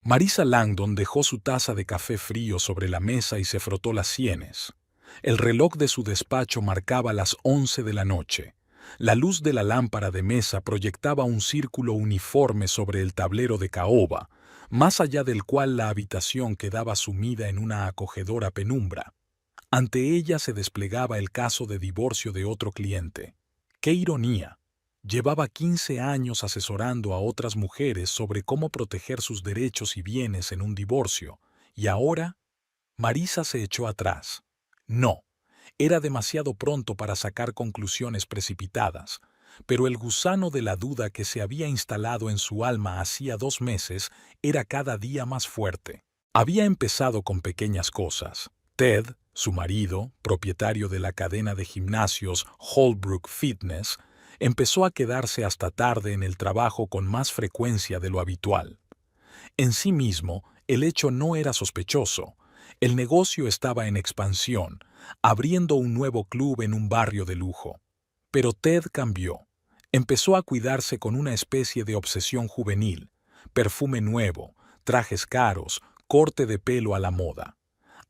Marisa Langdon dejó su taza de café frío sobre la mesa y se frotó las sienes. El reloj de su despacho marcaba las 11 de la noche. La luz de la lámpara de mesa proyectaba un círculo uniforme sobre el tablero de caoba, más allá del cual la habitación quedaba sumida en una acogedora penumbra. Ante ella se desplegaba el caso de divorcio de otro cliente. ¡Qué ironía! Llevaba 15 años asesorando a otras mujeres sobre cómo proteger sus derechos y bienes en un divorcio, y ahora Marisa se echó atrás. No, era demasiado pronto para sacar conclusiones precipitadas, pero el gusano de la duda que se había instalado en su alma hacía 2 meses era cada día más fuerte. Había empezado con pequeñas cosas. Ted, su marido, propietario de la cadena de gimnasios Holbrook Fitness, empezó a quedarse hasta tarde en el trabajo con más frecuencia de lo habitual. En sí mismo, el hecho no era sospechoso. El negocio estaba en expansión, abriendo un nuevo club en un barrio de lujo. Pero Ted cambió. Empezó a cuidarse con una especie de obsesión juvenil: perfume nuevo, trajes caros, corte de pelo a la moda.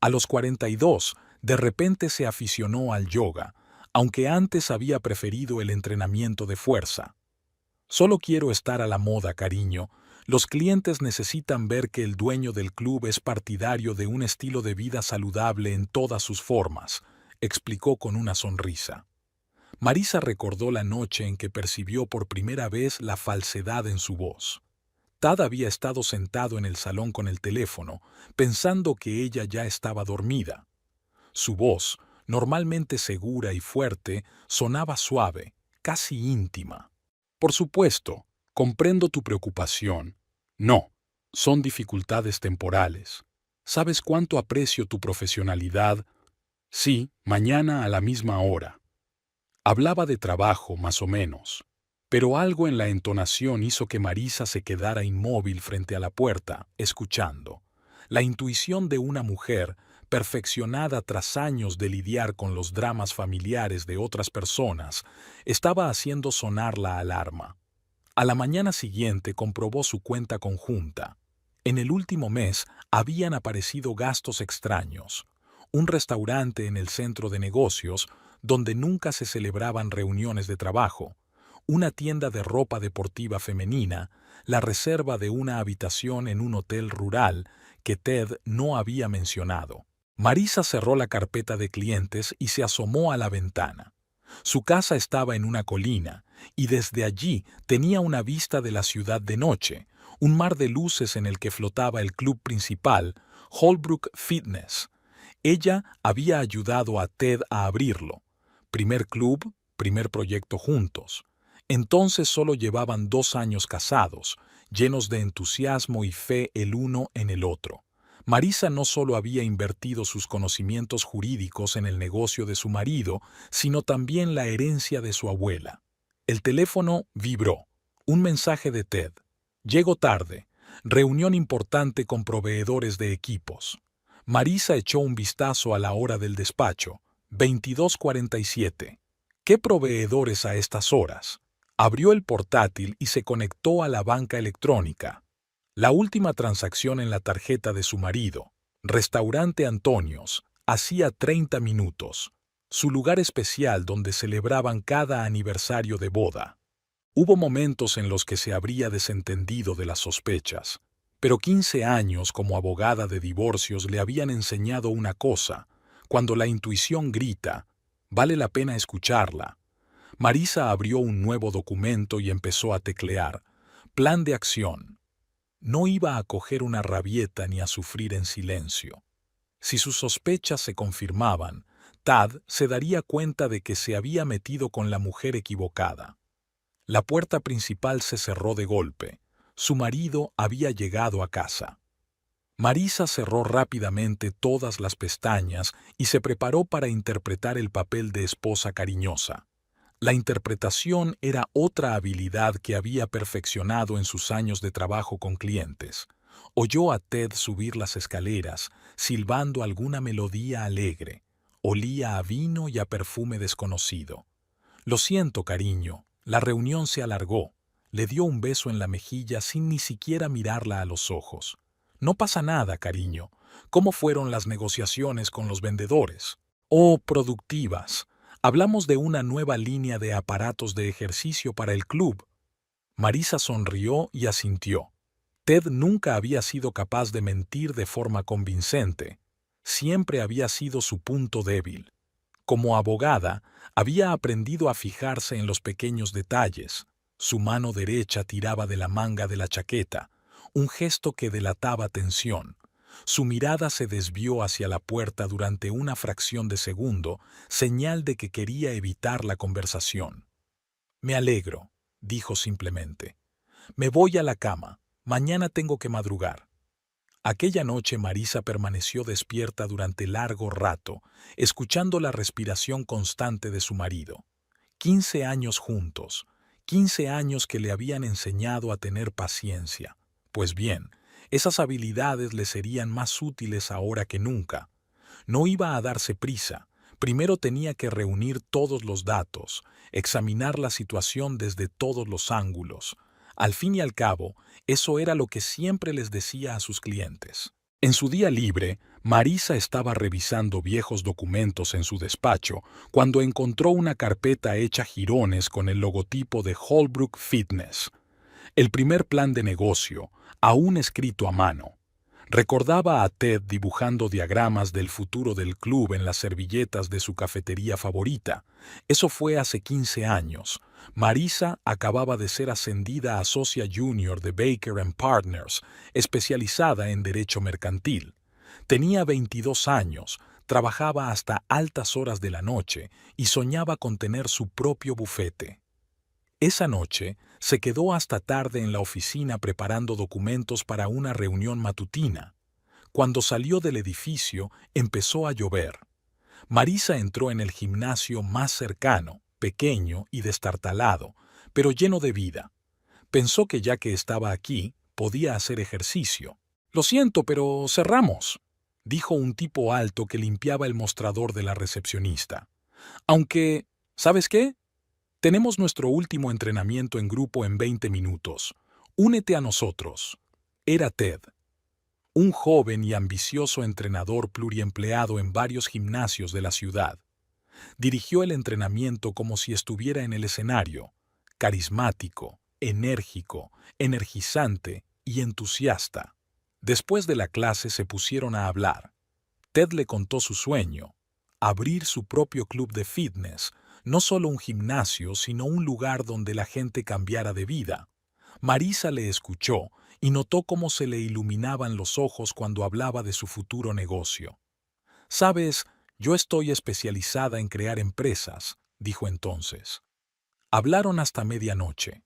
A los 42, de repente se aficionó al yoga, aunque antes había preferido el entrenamiento de fuerza. Solo quiero estar a la moda, cariño. Los clientes necesitan ver que el dueño del club es partidario de un estilo de vida saludable en todas sus formas, explicó con una sonrisa. Marisa recordó la noche en que percibió por primera vez la falsedad en su voz. Tad había estado sentado en el salón con el teléfono, pensando que ella ya estaba dormida. Su voz, normalmente segura y fuerte, sonaba suave, casi íntima. Por supuesto, comprendo tu preocupación. No, son dificultades temporales. ¿Sabes cuánto aprecio tu profesionalidad? Sí, mañana a la misma hora. Hablaba de trabajo, más o menos, pero algo en la entonación hizo que Marisa se quedara inmóvil frente a la puerta, escuchando. La intuición de una mujer, perfeccionada tras años de lidiar con los dramas familiares de otras personas, estaba haciendo sonar la alarma. A la mañana siguiente comprobó su cuenta conjunta. En el último mes habían aparecido gastos extraños. Un restaurante en el centro de negocios, donde nunca se celebraban reuniones de trabajo, una tienda de ropa deportiva femenina, la reserva de una habitación en un hotel rural que Ted no había mencionado. Marisa cerró la carpeta de clientes y se asomó a la ventana. Su casa estaba en una colina, y desde allí tenía una vista de la ciudad de noche, un mar de luces en el que flotaba el club principal, Holbrook Fitness. Ella había ayudado a Ted a abrirlo. Primer club, primer proyecto juntos. Entonces solo llevaban 2 años casados, llenos de entusiasmo y fe el uno en el otro. Marisa no solo había invertido sus conocimientos jurídicos en el negocio de su marido, sino también la herencia de su abuela. El teléfono vibró. Un mensaje de Ted. Llego tarde. Reunión importante con proveedores de equipos. Marisa echó un vistazo a la hora del despacho. 22:47. ¿Qué proveedores a estas horas? Abrió el portátil y se conectó a la banca electrónica. La última transacción en la tarjeta de su marido, Restaurante Antonios, hacía 30 minutos. Su lugar especial donde celebraban cada aniversario de boda. Hubo momentos en los que se habría desentendido de las sospechas, pero 15 años como abogada de divorcios le habían enseñado una cosa: cuando la intuición grita, vale la pena escucharla. Marisa abrió un nuevo documento y empezó a teclear. Plan de acción. No iba a coger una rabieta ni a sufrir en silencio. Si sus sospechas se confirmaban, Tad se daría cuenta de que se había metido con la mujer equivocada. La puerta principal se cerró de golpe. Su marido había llegado a casa. Marisa cerró rápidamente todas las pestañas y se preparó para interpretar el papel de esposa cariñosa. La interpretación era otra habilidad que había perfeccionado en sus años de trabajo con clientes. Oyó a Ted subir las escaleras, silbando alguna melodía alegre. Olía a vino y a perfume desconocido. Lo siento, cariño. La reunión se alargó. Le dio un beso en la mejilla sin ni siquiera mirarla a los ojos. No pasa nada, cariño. ¿Cómo fueron las negociaciones con los vendedores? Oh, productivas. Hablamos de una nueva línea de aparatos de ejercicio para el club. Marisa sonrió y asintió. Ted nunca había sido capaz de mentir de forma convincente. Siempre había sido su punto débil. Como abogada, había aprendido a fijarse en los pequeños detalles. Su mano derecha tiraba de la manga de la chaqueta, un gesto que delataba tensión. Su mirada se desvió hacia la puerta durante una fracción de segundo, señal de que quería evitar la conversación. «Me alegro», dijo simplemente. «Me voy a la cama. Mañana tengo que madrugar». Aquella noche Marisa permaneció despierta durante largo rato, escuchando la respiración constante de su marido. 15 años juntos, 15 años que le habían enseñado a tener paciencia. Pues bien, esas habilidades le serían más útiles ahora que nunca. No iba a darse prisa. Primero tenía que reunir todos los datos, examinar la situación desde todos los ángulos. Al fin y al cabo, eso era lo que siempre les decía a sus clientes. En su día libre, Marisa estaba revisando viejos documentos en su despacho cuando encontró una carpeta hecha jirones con el logotipo de Holbrook Fitness. El primer plan de negocio, aún escrito a mano. Recordaba a Ted dibujando diagramas del futuro del club en las servilletas de su cafetería favorita. Eso fue hace 15 años. Marisa acababa de ser ascendida a socia junior de Baker & Partners, especializada en derecho mercantil. Tenía 22 años, trabajaba hasta altas horas de la noche y soñaba con tener su propio bufete. Esa noche se quedó hasta tarde en la oficina preparando documentos para una reunión matutina. Cuando salió del edificio, empezó a llover. Marisa entró en el gimnasio más cercano, pequeño y destartalado, pero lleno de vida. Pensó que ya que estaba aquí, podía hacer ejercicio. «Lo siento, pero cerramos», dijo un tipo alto que limpiaba el mostrador de la recepcionista. «Aunque, ¿sabes qué? Tenemos nuestro último entrenamiento en grupo en 20 minutos. Únete a nosotros». Era Ted, un joven y ambicioso entrenador pluriempleado en varios gimnasios de la ciudad. Dirigió el entrenamiento como si estuviera en el escenario, carismático, enérgico, energizante y entusiasta. Después de la clase se pusieron a hablar. Ted le contó su sueño, abrir su propio club de fitness, no solo un gimnasio, sino un lugar donde la gente cambiara de vida. Marisa le escuchó y notó cómo se le iluminaban los ojos cuando hablaba de su futuro negocio. «Sabes, yo estoy especializada en crear empresas», dijo entonces. Hablaron hasta medianoche.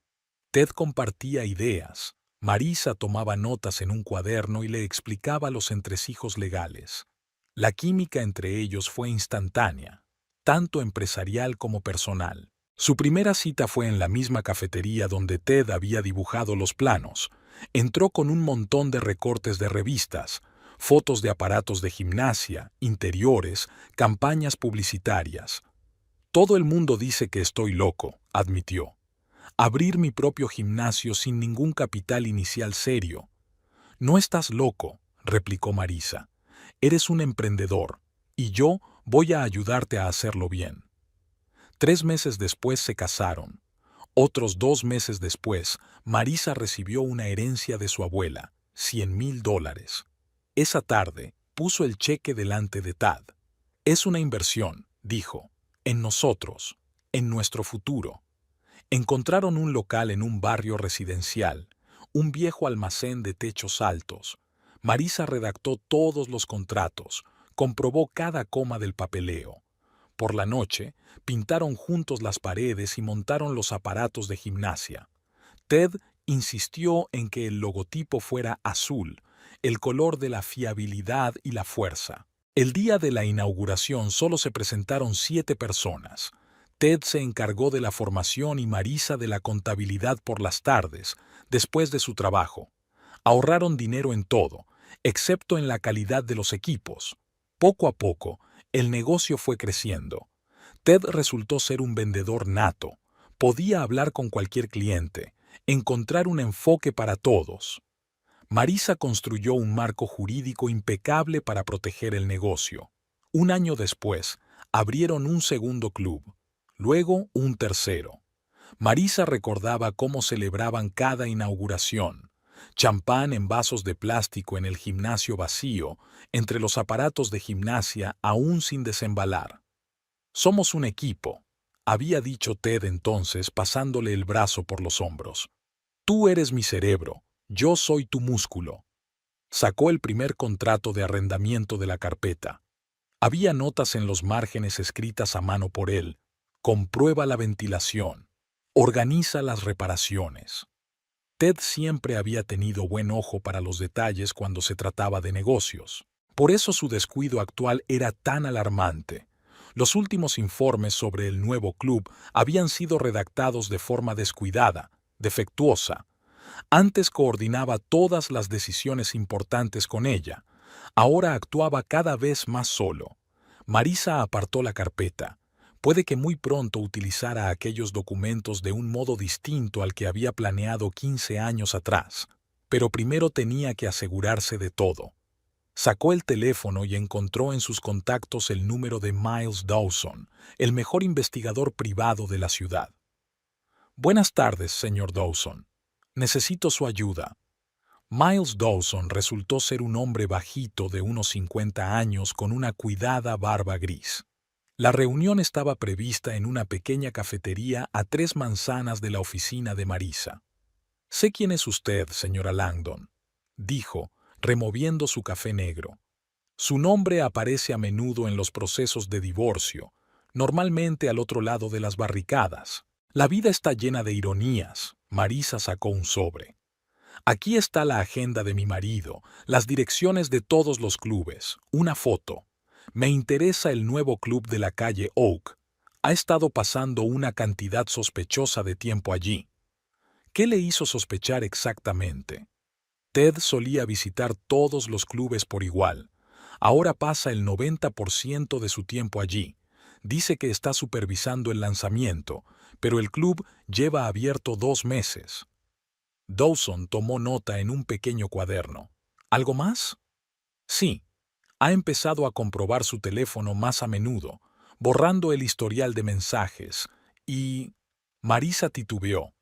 Ted compartía ideas. Marisa tomaba notas en un cuaderno y le explicaba los entresijos legales. La química entre ellos fue instantánea, tanto empresarial como personal. Su primera cita fue en la misma cafetería donde Ted había dibujado los planos. Entró con un montón de recortes de revistas, fotos de aparatos de gimnasia, interiores, campañas publicitarias. «Todo el mundo dice que estoy loco», admitió. «Abrir mi propio gimnasio sin ningún capital inicial serio». «No estás loco», replicó Marisa. «Eres un emprendedor, y yo voy a ayudarte a hacerlo bien». 3 meses después se casaron. Otros 2 meses después, Marisa recibió una herencia de su abuela, $100,000. Esa tarde, puso el cheque delante de Ted. «Es una inversión», dijo, «en nosotros, en nuestro futuro». Encontraron un local en un barrio residencial, un viejo almacén de techos altos. Marisa redactó todos los contratos, comprobó cada coma del papeleo. Por la noche, pintaron juntos las paredes y montaron los aparatos de gimnasia. Ted insistió en que el logotipo fuera azul, el color de la fiabilidad y la fuerza. El día de la inauguración solo se presentaron 7 personas. Ted se encargó de la formación y Marisa de la contabilidad por las tardes, después de su trabajo. Ahorraron dinero en todo, excepto en la calidad de los equipos. Poco a poco, el negocio fue creciendo. Ted resultó ser un vendedor nato. Podía hablar con cualquier cliente, encontrar un enfoque para todos. Marisa construyó un marco jurídico impecable para proteger el negocio. Un año después, abrieron un segundo club, luego un tercero. Marisa recordaba cómo celebraban cada inauguración. Champán en vasos de plástico en el gimnasio vacío, entre los aparatos de gimnasia aún sin desembalar. «Somos un equipo», había dicho Ted entonces pasándole el brazo por los hombros. «Tú eres mi cerebro, yo soy tu músculo». Sacó el primer contrato de arrendamiento de la carpeta. Había notas en los márgenes escritas a mano por él. «Comprueba la ventilación. Organiza las reparaciones». Ted siempre había tenido buen ojo para los detalles cuando se trataba de negocios. Por eso su descuido actual era tan alarmante. Los últimos informes sobre el nuevo club habían sido redactados de forma descuidada, defectuosa. Antes coordinaba todas las decisiones importantes con ella. Ahora actuaba cada vez más solo. Marisa apartó la carpeta. Puede que muy pronto utilizara aquellos documentos de un modo distinto al que había planeado 15 años atrás, pero primero tenía que asegurarse de todo. Sacó el teléfono y encontró en sus contactos el número de Miles Dawson, el mejor investigador privado de la ciudad. «Buenas tardes, señor Dawson. Necesito su ayuda». Miles Dawson resultó ser un hombre bajito de unos 50 años con una cuidada barba gris. La reunión estaba prevista en una pequeña cafetería a 3 manzanas de la oficina de Marisa. «Sé quién es usted, señora Langdon», dijo, removiendo su café negro. Su nombre aparece a menudo en los procesos de divorcio, normalmente al otro lado de las barricadas. La vida está llena de ironías. Marisa sacó un sobre. «Aquí está la agenda de mi marido, las direcciones de todos los clubes, una foto. Me interesa el nuevo club de la calle Oak. Ha estado pasando una cantidad sospechosa de tiempo allí». ¿Qué le hizo sospechar exactamente? Ted solía visitar todos los clubes por igual. Ahora pasa el 90% de su tiempo allí. Dice que está supervisando el lanzamiento, pero el club lleva abierto 2 meses. Dawson tomó nota en un pequeño cuaderno. ¿Algo más? Sí. Ha empezado a comprobar su teléfono más a menudo, borrando el historial de mensajes, y... Marisa titubeó.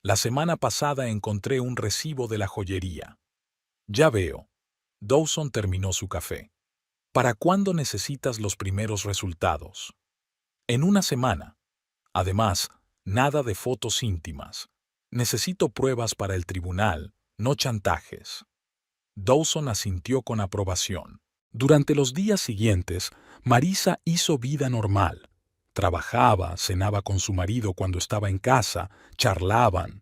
«La semana pasada encontré un recibo de la joyería». «Ya veo». Dawson terminó su café. «¿Para cuándo necesitas los primeros resultados?» «En una semana. Además, nada de fotos íntimas. Necesito pruebas para el tribunal, no chantajes». Dawson asintió con aprobación. Durante los días siguientes, Marisa hizo vida normal. Trabajaba, cenaba con su marido cuando estaba en casa, charlaban.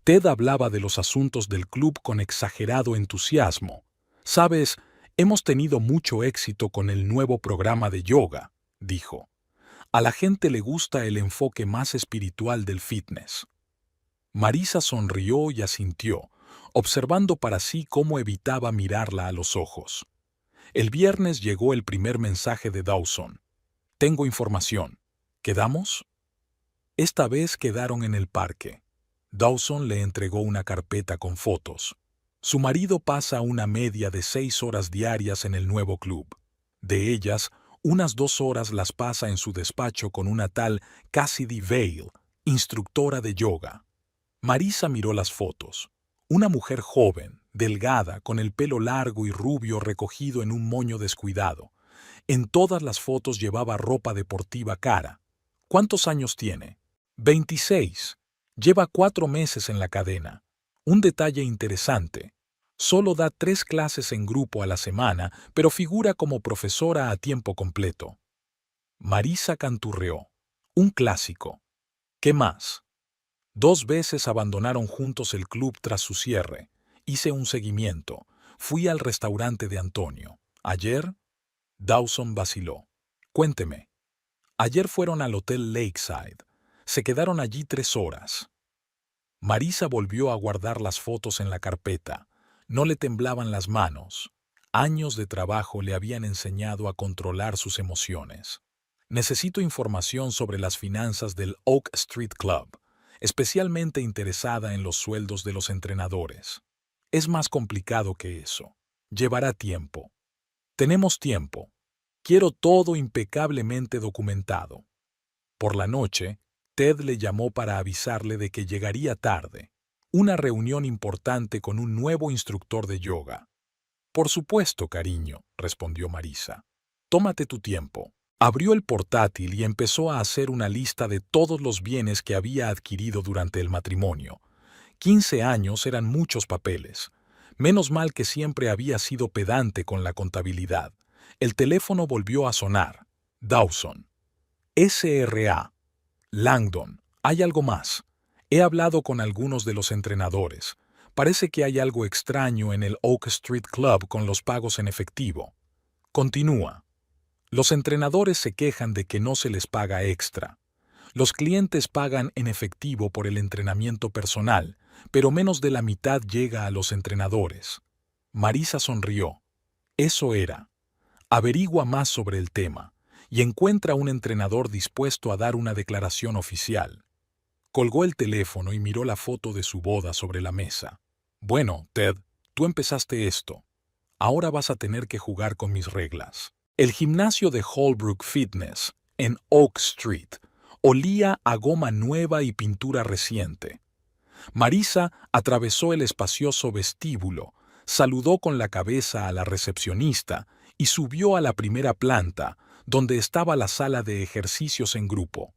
Ted hablaba de los asuntos del club con exagerado entusiasmo. «Sabes, hemos tenido mucho éxito con el nuevo programa de yoga», dijo. «A la gente le gusta el enfoque más espiritual del fitness». Marisa sonrió y asintió, observando para sí cómo evitaba mirarla a los ojos. El viernes llegó el primer mensaje de Dawson. «Tengo información. ¿Quedamos?» Esta vez quedaron en el parque. Dawson le entregó una carpeta con fotos. Su marido pasa una media de 6 horas diarias en el nuevo club. De ellas, unas 2 horas las pasa en su despacho con una tal Cassidy Vale, instructora de yoga. Marisa miró las fotos. Una mujer joven, delgada, con el pelo largo y rubio recogido en un moño descuidado. En todas las fotos llevaba ropa deportiva cara. ¿Cuántos años tiene? 26. Lleva 4 meses en la cadena. Un detalle interesante. Solo da 3 clases en grupo a la semana, pero figura como profesora a tiempo completo. Marisa canturreó. Un clásico. ¿Qué más? 2 veces abandonaron juntos el club tras su cierre. Hice un seguimiento. Fui al restaurante de Antonio. ¿Ayer? Dawson vaciló. Cuénteme. Ayer fueron al Hotel Lakeside. Se quedaron allí 3 horas. Marisa volvió a guardar las fotos en la carpeta. No le temblaban las manos. Años de trabajo le habían enseñado a controlar sus emociones. Necesito información sobre las finanzas del Oak Street Club, especialmente interesada en los sueldos de los entrenadores. Es más complicado que eso. Llevará tiempo. Tenemos tiempo. Quiero todo impecablemente documentado. Por la noche, Ted le llamó para avisarle de que llegaría tarde. Una reunión importante con un nuevo instructor de yoga. Por supuesto, cariño, respondió Marisa. Tómate tu tiempo. Abrió el portátil y empezó a hacer una lista de todos los bienes que había adquirido durante el matrimonio. 15 años eran muchos papeles. Menos mal que siempre había sido pedante con la contabilidad. El teléfono volvió a sonar. Dawson. SRA. Langdon. ¿Hay algo más? He hablado con algunos de los entrenadores. Parece que hay algo extraño en el Oak Street Club con los pagos en efectivo. Continúa. Los entrenadores se quejan de que no se les paga extra. Los clientes pagan en efectivo por el entrenamiento personal, pero menos de la mitad llega a los entrenadores. Marisa sonrió. Eso era. Averigua más sobre el tema y encuentra un entrenador dispuesto a dar una declaración oficial. Colgó el teléfono y miró la foto de su boda sobre la mesa. Bueno, Ted, tú empezaste esto. Ahora vas a tener que jugar con mis reglas. El gimnasio de Holbrook Fitness, en Oak Street, olía a goma nueva y pintura reciente. Marisa atravesó el espacioso vestíbulo, saludó con la cabeza a la recepcionista y subió a la primera planta, donde estaba la sala de ejercicios en grupo.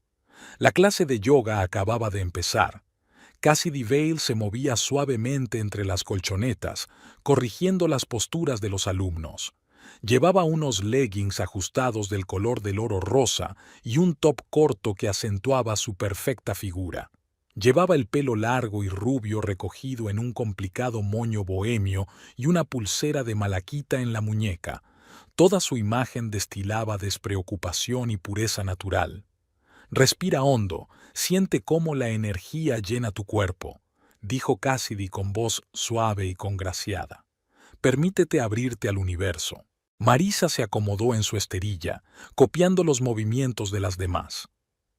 La clase de yoga acababa de empezar. Cassidy Vale se movía suavemente entre las colchonetas, corrigiendo las posturas de los alumnos. Llevaba unos leggings ajustados del color del oro rosa y un top corto que acentuaba su perfecta figura. Llevaba el pelo largo y rubio recogido en un complicado moño bohemio y una pulsera de malaquita en la muñeca. Toda su imagen destilaba despreocupación y pureza natural. Respira hondo, siente cómo la energía llena tu cuerpo, dijo Cassidy con voz suave y congraciada. Permítete abrirte al universo. Marisa se acomodó en su esterilla, copiando los movimientos de las demás.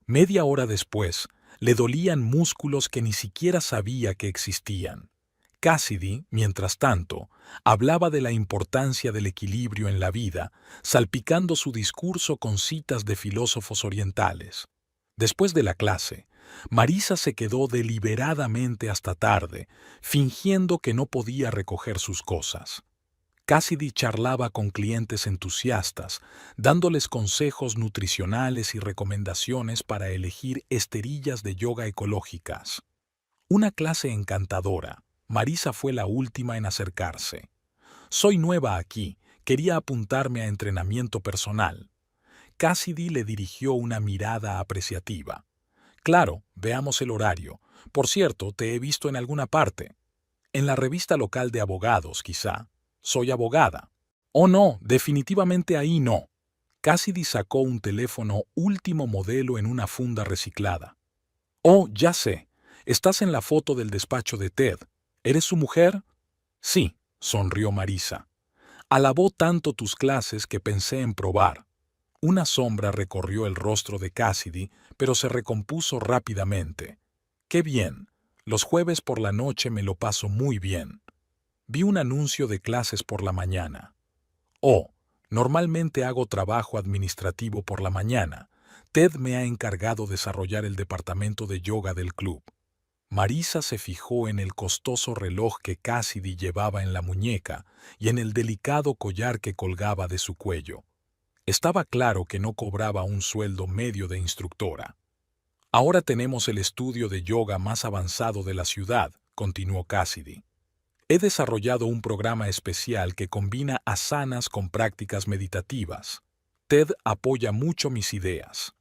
Media hora después, le dolían músculos que ni siquiera sabía que existían. Cassidy, mientras tanto, hablaba de la importancia del equilibrio en la vida, salpicando su discurso con citas de filósofos orientales. Después de la clase, Marisa se quedó deliberadamente hasta tarde, fingiendo que no podía recoger sus cosas. Cassidy charlaba con clientes entusiastas, dándoles consejos nutricionales y recomendaciones para elegir esterillas de yoga ecológicas. Una clase encantadora. Marisa fue la última en acercarse. Soy nueva aquí, quería apuntarme a entrenamiento personal. Cassidy le dirigió una mirada apreciativa. Claro, veamos el horario. Por cierto, te he visto en alguna parte. En la revista local de abogados, quizá. Soy abogada. Oh no, definitivamente ahí no. Cassidy sacó un teléfono último modelo en una funda reciclada. Oh, ya sé. Estás en la foto del despacho de Ted. ¿Eres su mujer? Sí, sonrió Marisa. Alabó tanto tus clases que pensé en probar. Una sombra recorrió el rostro de Cassidy, pero se recompuso rápidamente. ¡Qué bien! Los jueves por la noche me lo paso muy bien. Vi un anuncio de clases por la mañana. Oh, normalmente hago trabajo administrativo por la mañana. Ted me ha encargado desarrollar el departamento de yoga del club. Marisa se fijó en el costoso reloj que Cassidy llevaba en la muñeca y en el delicado collar que colgaba de su cuello. Estaba claro que no cobraba un sueldo medio de instructora. Ahora tenemos el estudio de yoga más avanzado de la ciudad, continuó Cassidy. He desarrollado un programa especial que combina asanas con prácticas meditativas. Ted apoya mucho mis ideas.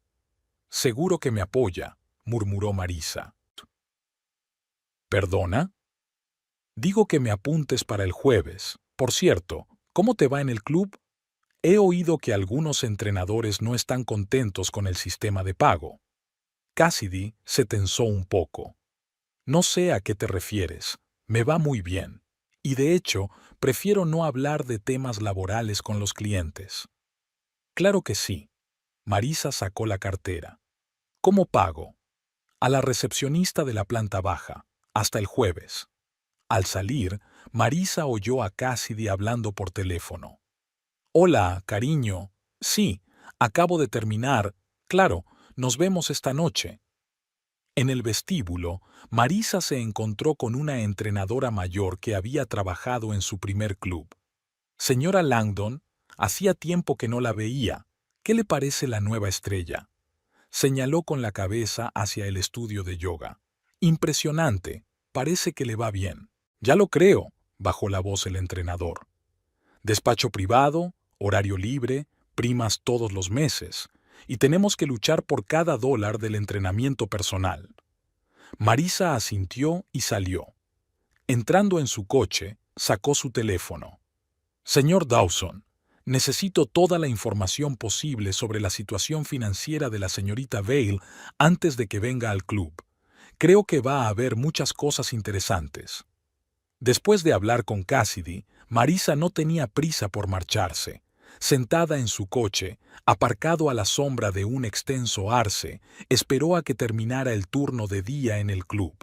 Seguro que me apoya, murmuró Marisa. ¿Perdona? Digo que me apuntes para el jueves. Por cierto, ¿cómo te va en el club? He oído que algunos entrenadores no están contentos con el sistema de pago. Cassidy se tensó un poco. No sé a qué te refieres. Me va muy bien. Y de hecho, prefiero no hablar de temas laborales con los clientes. Claro que sí. Marisa sacó la cartera. ¿Cómo pago? A la recepcionista de la planta baja. Hasta el jueves. Al salir, Marisa oyó a Cassidy hablando por teléfono. Hola, cariño. Sí, acabo de terminar. Claro, nos vemos esta noche. En el vestíbulo, Marisa se encontró con una entrenadora mayor que había trabajado en su primer club. Señora Langdon, hacía tiempo que no la veía. ¿Qué le parece la nueva estrella? Señaló con la cabeza hacia el estudio de yoga. Impresionante, parece que le va bien. Ya lo creo, bajó la voz el entrenador. Despacho privado, horario libre, primas todos los meses, y tenemos que luchar por cada dólar del entrenamiento personal. Marisa asintió y salió. Entrando en su coche, sacó su teléfono. Señor Dawson, necesito toda la información posible sobre la situación financiera de la señorita Vale antes de que venga al club. Creo que va a haber muchas cosas interesantes. Después de hablar con Cassidy, Marisa no tenía prisa por marcharse. Sentada en su coche, aparcado a la sombra de un extenso arce, esperó a que terminara el turno de día en el club.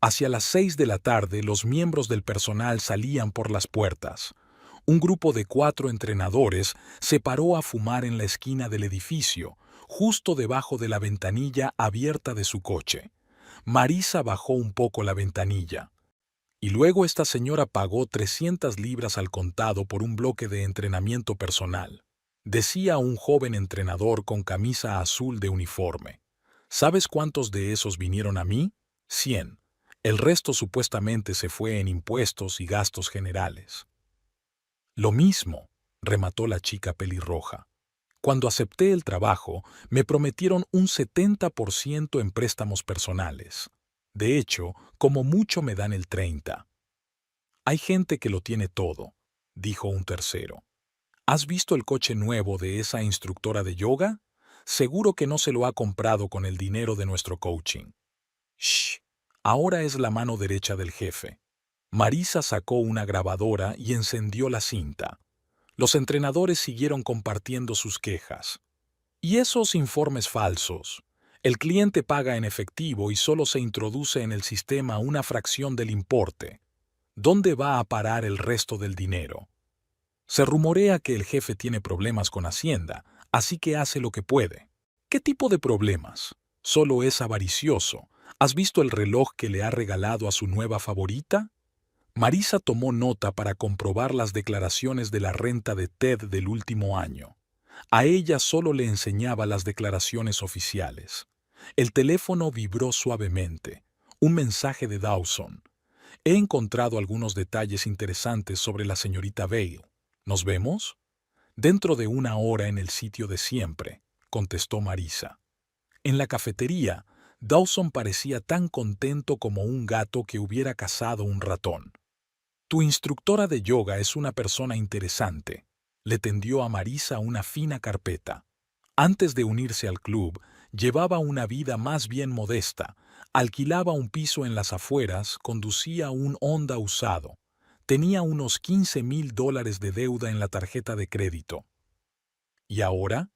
Hacia las 6 de la tarde, los miembros del personal salían por las puertas. Un grupo de 4 entrenadores se paró a fumar en la esquina del edificio, justo debajo de la ventanilla abierta de su coche. Marisa bajó un poco la ventanilla. Y luego esta señora pagó 300 libras al contado por un bloque de entrenamiento personal. Decía un joven entrenador con camisa azul de uniforme. ¿Sabes cuántos de esos vinieron a mí? 100. El resto supuestamente se fue en impuestos y gastos generales. Lo mismo, remató la chica pelirroja. Cuando acepté el trabajo, me prometieron un 70% en préstamos personales. De hecho, como mucho me dan el 30%. Hay gente que lo tiene todo, dijo un tercero. ¿Has visto el coche nuevo de esa instructora de yoga? Seguro que no se lo ha comprado con el dinero de nuestro coaching. Shh, ahora es la mano derecha del jefe. Marisa sacó una grabadora y encendió la cinta. Los entrenadores siguieron compartiendo sus quejas. ¿Y esos informes falsos? El cliente paga en efectivo y solo se introduce en el sistema una fracción del importe. ¿Dónde va a parar el resto del dinero? Se rumorea que el jefe tiene problemas con Hacienda, así que hace lo que puede. ¿Qué tipo de problemas? Solo es avaricioso. ¿Has visto el reloj que le ha regalado a su nueva favorita? Marisa tomó nota para comprobar las declaraciones de la renta de Ted del último año. A ella solo le enseñaba las declaraciones oficiales. El teléfono vibró suavemente. Un mensaje de Dawson. He encontrado algunos detalles interesantes sobre la señorita Vale. ¿Nos vemos? Dentro de 1 hora en el sitio de siempre, contestó Marisa. En la cafetería, Dawson parecía tan contento como un gato que hubiera cazado un ratón. Tu instructora de yoga es una persona interesante. Le tendió a Marisa una fina carpeta. Antes de unirse al club, llevaba una vida más bien modesta. Alquilaba un piso en las afueras, conducía un Honda usado. Tenía unos $15,000 de deuda en la tarjeta de crédito. ¿Y ahora?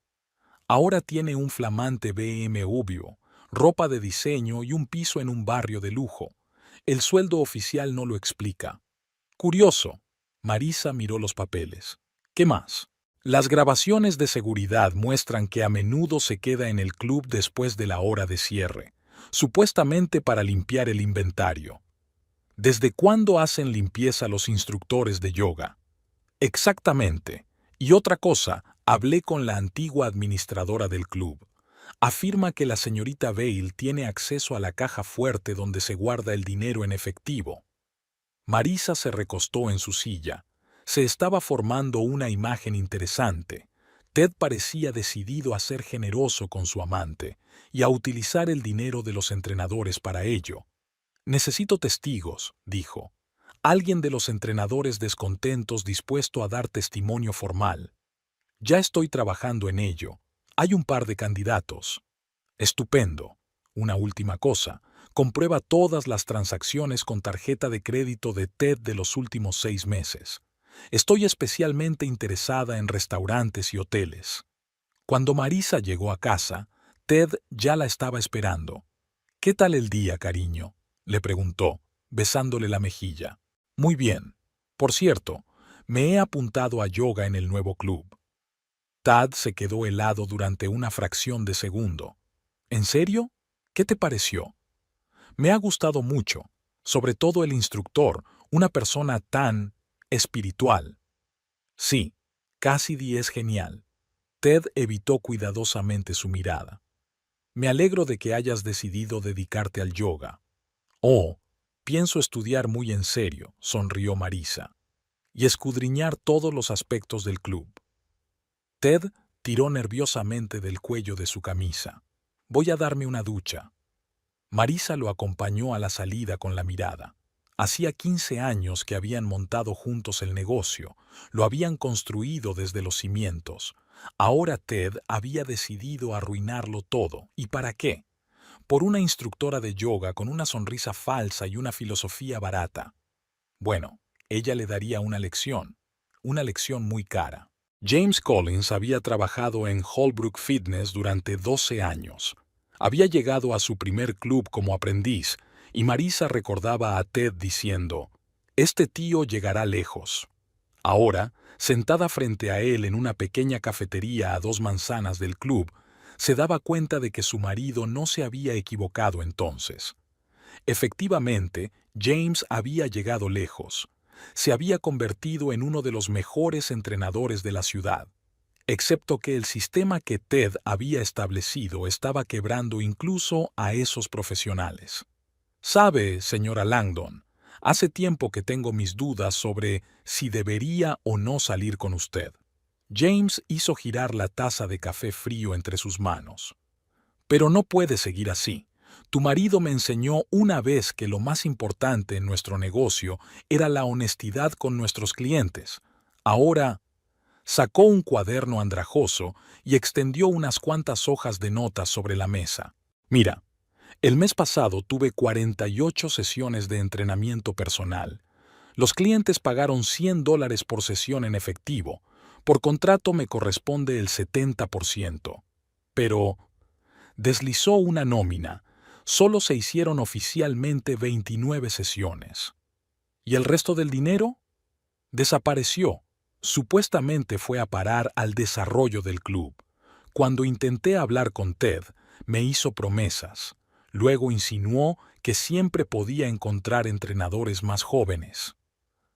Ahora tiene un flamante BMW, ropa de diseño y un piso en un barrio de lujo. El sueldo oficial no lo explica. Curioso. Marisa miró los papeles. ¿Qué más? Las grabaciones de seguridad muestran que a menudo se queda en el club después de la hora de cierre, supuestamente para limpiar el inventario. ¿Desde cuándo hacen limpieza los instructores de yoga? Exactamente. Y otra cosa, hablé con la antigua administradora del club. Afirma que la señorita Vale tiene acceso a la caja fuerte donde se guarda el dinero en efectivo. Marisa se recostó en su silla. Se estaba formando una imagen interesante. Ted parecía decidido a ser generoso con su amante y a utilizar el dinero de los entrenadores para ello. Necesito testigos, dijo. Alguien de los entrenadores descontentos dispuesto a dar testimonio formal. Ya estoy trabajando en ello. Hay un par de candidatos. Estupendo. Una última cosa. Comprueba todas las transacciones con tarjeta de crédito de Ted de los últimos 6 meses. Estoy especialmente interesada en restaurantes y hoteles. Cuando Marisa llegó a casa, Ted ya la estaba esperando. ¿Qué tal el día, cariño?, le preguntó, besándole la mejilla. Muy bien. Por cierto, me he apuntado a yoga en el nuevo club. Tad se quedó helado durante una fracción de segundo. ¿En serio? ¿Qué te pareció? Me ha gustado mucho, sobre todo el instructor, una persona tan espiritual. Sí, Cassidy es genial. Ted evitó cuidadosamente su mirada. Me alegro de que hayas decidido dedicarte al yoga. Oh, pienso estudiar muy en serio, sonrió Marisa, y escudriñar todos los aspectos del club. Ted tiró nerviosamente del cuello de su camisa. Voy a darme una ducha. Marisa lo acompañó a la salida con la mirada. Hacía 15 años que habían montado juntos el negocio, lo habían construido desde los cimientos. Ahora Ted había decidido arruinarlo todo. ¿Y para qué? Por una instructora de yoga con una sonrisa falsa y una filosofía barata. Bueno, ella le daría una lección muy cara. James Collins había trabajado en Holbrook Fitness durante 12 años. Había llegado a su primer club como aprendiz, y Marisa recordaba a Ted diciendo, «Este tío llegará lejos». Ahora, sentada frente a él en una pequeña cafetería a 2 manzanas del club, se daba cuenta de que su marido no se había equivocado entonces. Efectivamente, James había llegado lejos. Se había convertido en uno de los mejores entrenadores de la ciudad, excepto que el sistema que Ted había establecido estaba quebrando incluso a esos profesionales. Sabe, señora Langdon, hace tiempo que tengo mis dudas sobre si debería o no salir con usted. James hizo girar la taza de café frío entre sus manos. Pero no puede seguir así. Tu marido me enseñó una vez que lo más importante en nuestro negocio era la honestidad con nuestros clientes. Ahora, sacó un cuaderno andrajoso y extendió unas cuantas hojas de notas sobre la mesa. Mira, el mes pasado tuve 48 sesiones de entrenamiento personal. Los clientes pagaron $100 por sesión en efectivo. Por contrato me corresponde el 70%. Pero deslizó una nómina. Solo se hicieron oficialmente 29 sesiones. ¿Y el resto del dinero? Desapareció. Supuestamente fue a parar al desarrollo del club. Cuando intenté hablar con Ted, me hizo promesas. Luego insinuó que siempre podía encontrar entrenadores más jóvenes.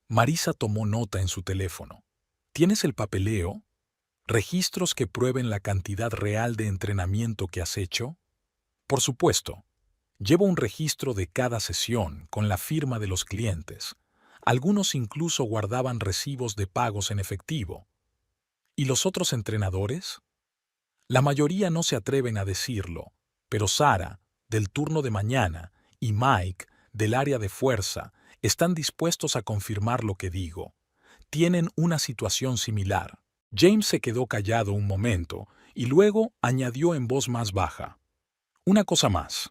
Marisa tomó nota en su teléfono. ¿Tienes el papeleo? ¿Registros que prueben la cantidad real de entrenamiento que has hecho? Por supuesto. Llevo un registro de cada sesión con la firma de los clientes. Algunos incluso guardaban recibos de pagos en efectivo. ¿Y los otros entrenadores? La mayoría no se atreven a decirlo, pero Sara, del turno de mañana, y Mike, del área de fuerza, están dispuestos a confirmar lo que digo. Tienen una situación similar. James se quedó callado un momento y luego añadió en voz más baja. Una cosa más.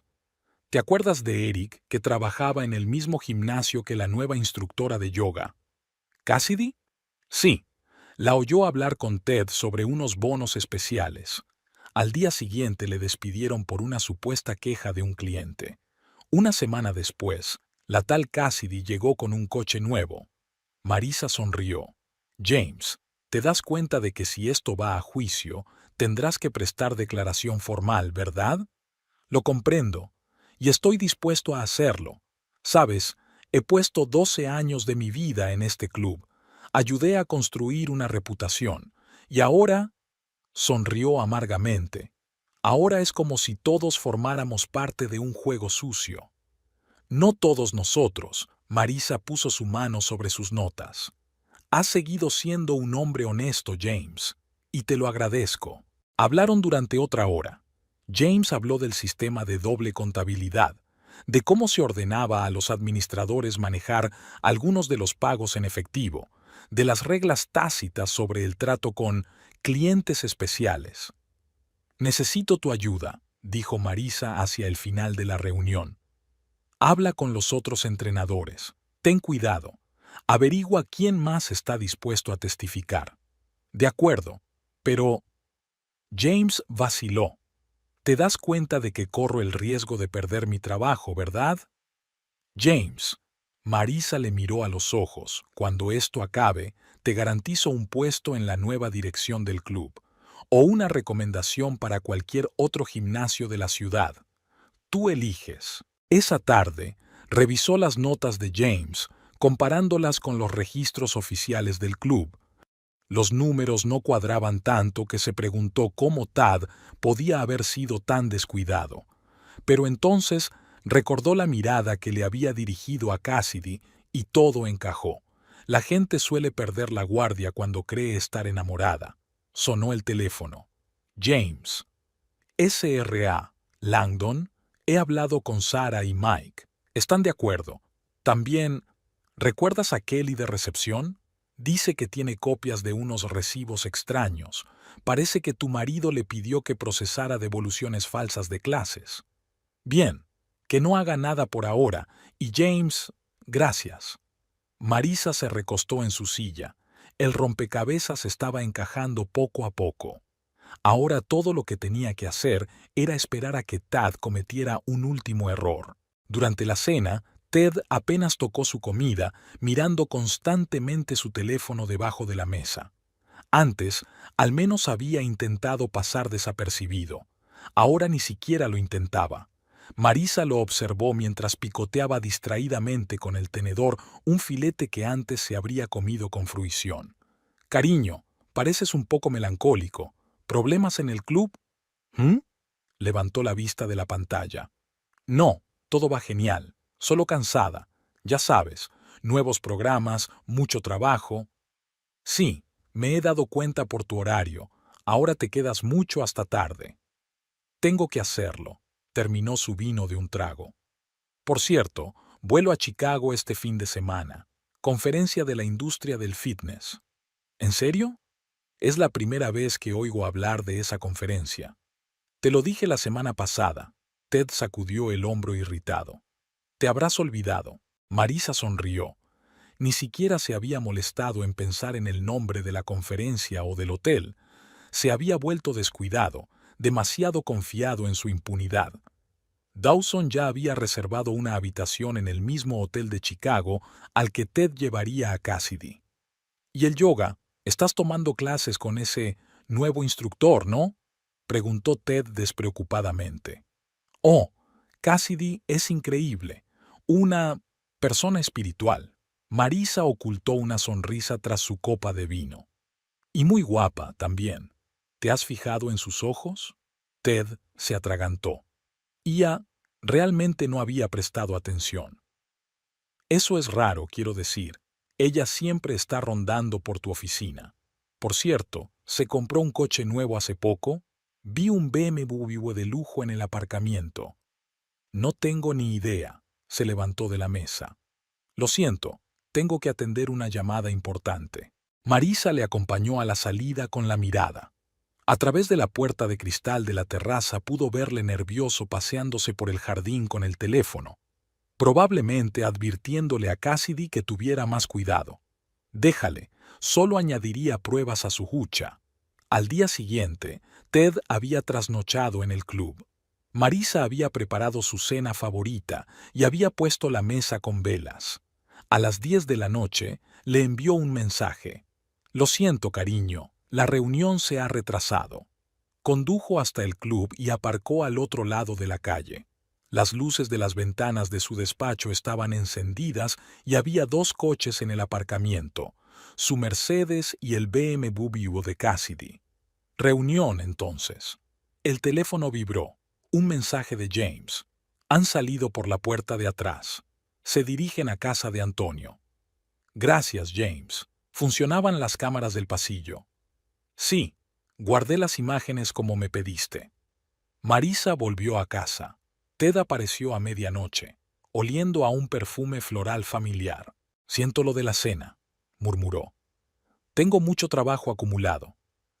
¿Te acuerdas de Eric, que trabajaba en el mismo gimnasio que la nueva instructora de yoga? ¿Cassidy? Sí. La oyó hablar con Ted sobre unos bonos especiales. Al día siguiente le despidieron por una supuesta queja de un cliente. Una semana después, la tal Cassidy llegó con un coche nuevo. Marisa sonrió. James, te das cuenta de que si esto va a juicio, tendrás que prestar declaración formal, ¿verdad? Lo comprendo, y estoy dispuesto a hacerlo. Sabes, he puesto 12 años de mi vida en este club. Ayudé a construir una reputación, y ahora... Sonrió amargamente. Ahora es como si todos formáramos parte de un juego sucio. No todos nosotros. Marisa puso su mano sobre sus notas. Has seguido siendo un hombre honesto, James, y te lo agradezco. Hablaron durante otra hora. James habló del sistema de doble contabilidad, de cómo se ordenaba a los administradores manejar algunos de los pagos en efectivo, de las reglas tácitas sobre el trato con clientes especiales. Necesito tu ayuda, dijo Marisa hacia el final de la reunión. Habla con los otros entrenadores. Ten cuidado. Averigua quién más está dispuesto a testificar. De acuerdo, pero... James vaciló. Te das cuenta de que corro el riesgo de perder mi trabajo, ¿verdad? James, Marisa le miró a los ojos. Cuando esto acabe, te garantizo un puesto en la nueva dirección del club, o una recomendación para cualquier otro gimnasio de la ciudad. Tú eliges. Esa tarde, revisó las notas de James, comparándolas con los registros oficiales del club. Los números no cuadraban tanto que se preguntó cómo Tad podía haber sido tan descuidado. Pero entonces recordó la mirada que le había dirigido a Cassidy y todo encajó. La gente suele perder la guardia cuando cree estar enamorada. Sonó el teléfono. James. SRA. Langdon. He hablado con Sarah y Mike. ¿Están de acuerdo? También, ¿recuerdas a Kelly de recepción? Dice que tiene copias de unos recibos extraños. Parece que tu marido le pidió que procesara devoluciones falsas de clases. Bien, que no haga nada por ahora. Y James, gracias. Marisa se recostó en su silla. El rompecabezas estaba encajando poco a poco. Ahora todo lo que tenía que hacer era esperar a que Tad cometiera un último error. Durante la cena, Ted apenas tocó su comida, mirando constantemente su teléfono debajo de la mesa. Antes, al menos había intentado pasar desapercibido. Ahora ni siquiera lo intentaba. Marisa lo observó mientras picoteaba distraídamente con el tenedor un filete que antes se habría comido con fruición. «Cariño, pareces un poco melancólico. ¿Problemas en el club?» ¿Mm? Levantó la vista de la pantalla. «No, todo va genial. Solo cansada. Ya sabes, nuevos programas, mucho trabajo». «Sí, me he dado cuenta por tu horario. Ahora te quedas mucho hasta tarde». «Tengo que hacerlo». Terminó su vino de un trago. «Por cierto, vuelo a Chicago este fin de semana. Conferencia de la industria del fitness». «¿En serio?» Es la primera vez que oigo hablar de esa conferencia. Te lo dije la semana pasada. Ted sacudió el hombro irritado. Te habrás olvidado. Marisa sonrió. Ni siquiera se había molestado en pensar en el nombre de la conferencia o del hotel. Se había vuelto descuidado, demasiado confiado en su impunidad. Dawson ya había reservado una habitación en el mismo hotel de Chicago al que Ted llevaría a Cassidy. ¿Y el yoga? Estás tomando clases con ese nuevo instructor, ¿no?, preguntó Ted despreocupadamente. Oh, Cassidy es increíble. Una persona espiritual. Marisa ocultó una sonrisa tras su copa de vino. Y muy guapa también. ¿Te has fijado en sus ojos? Ted se atragantó. Ia realmente no había prestado atención. Eso es raro, quiero decir. Ella siempre está rondando por tu oficina. Por cierto, ¿se compró un coche nuevo hace poco? Vi un BMW de lujo en el aparcamiento. No tengo ni idea. Se levantó de la mesa. Lo siento, tengo que atender una llamada importante. Marisa le acompañó a la salida con la mirada. A través de la puerta de cristal de la terraza pudo verle nervioso paseándose por el jardín con el teléfono, probablemente advirtiéndole a Cassidy que tuviera más cuidado. Déjale, solo añadiría pruebas a su hucha. Al día siguiente, Ted había trasnochado en el club. Marisa había preparado su cena favorita y había puesto la mesa con velas. A las 10 de la noche, le envió un mensaje. Lo siento, cariño, la reunión se ha retrasado. Condujo hasta el club y aparcó al otro lado de la calle. Las luces de las ventanas de su despacho estaban encendidas y había 2 coches en el aparcamiento, su Mercedes y el BMW de Cassidy. Reunión, entonces. El teléfono vibró. Un mensaje de James. Han salido por la puerta de atrás. Se dirigen a casa de Antonio. Gracias, James. Funcionaban las cámaras del pasillo. Sí, guardé las imágenes como me pediste. Marisa volvió a casa. Ted apareció a medianoche, oliendo a un perfume floral familiar. Siento lo de la cena, murmuró. Tengo mucho trabajo acumulado.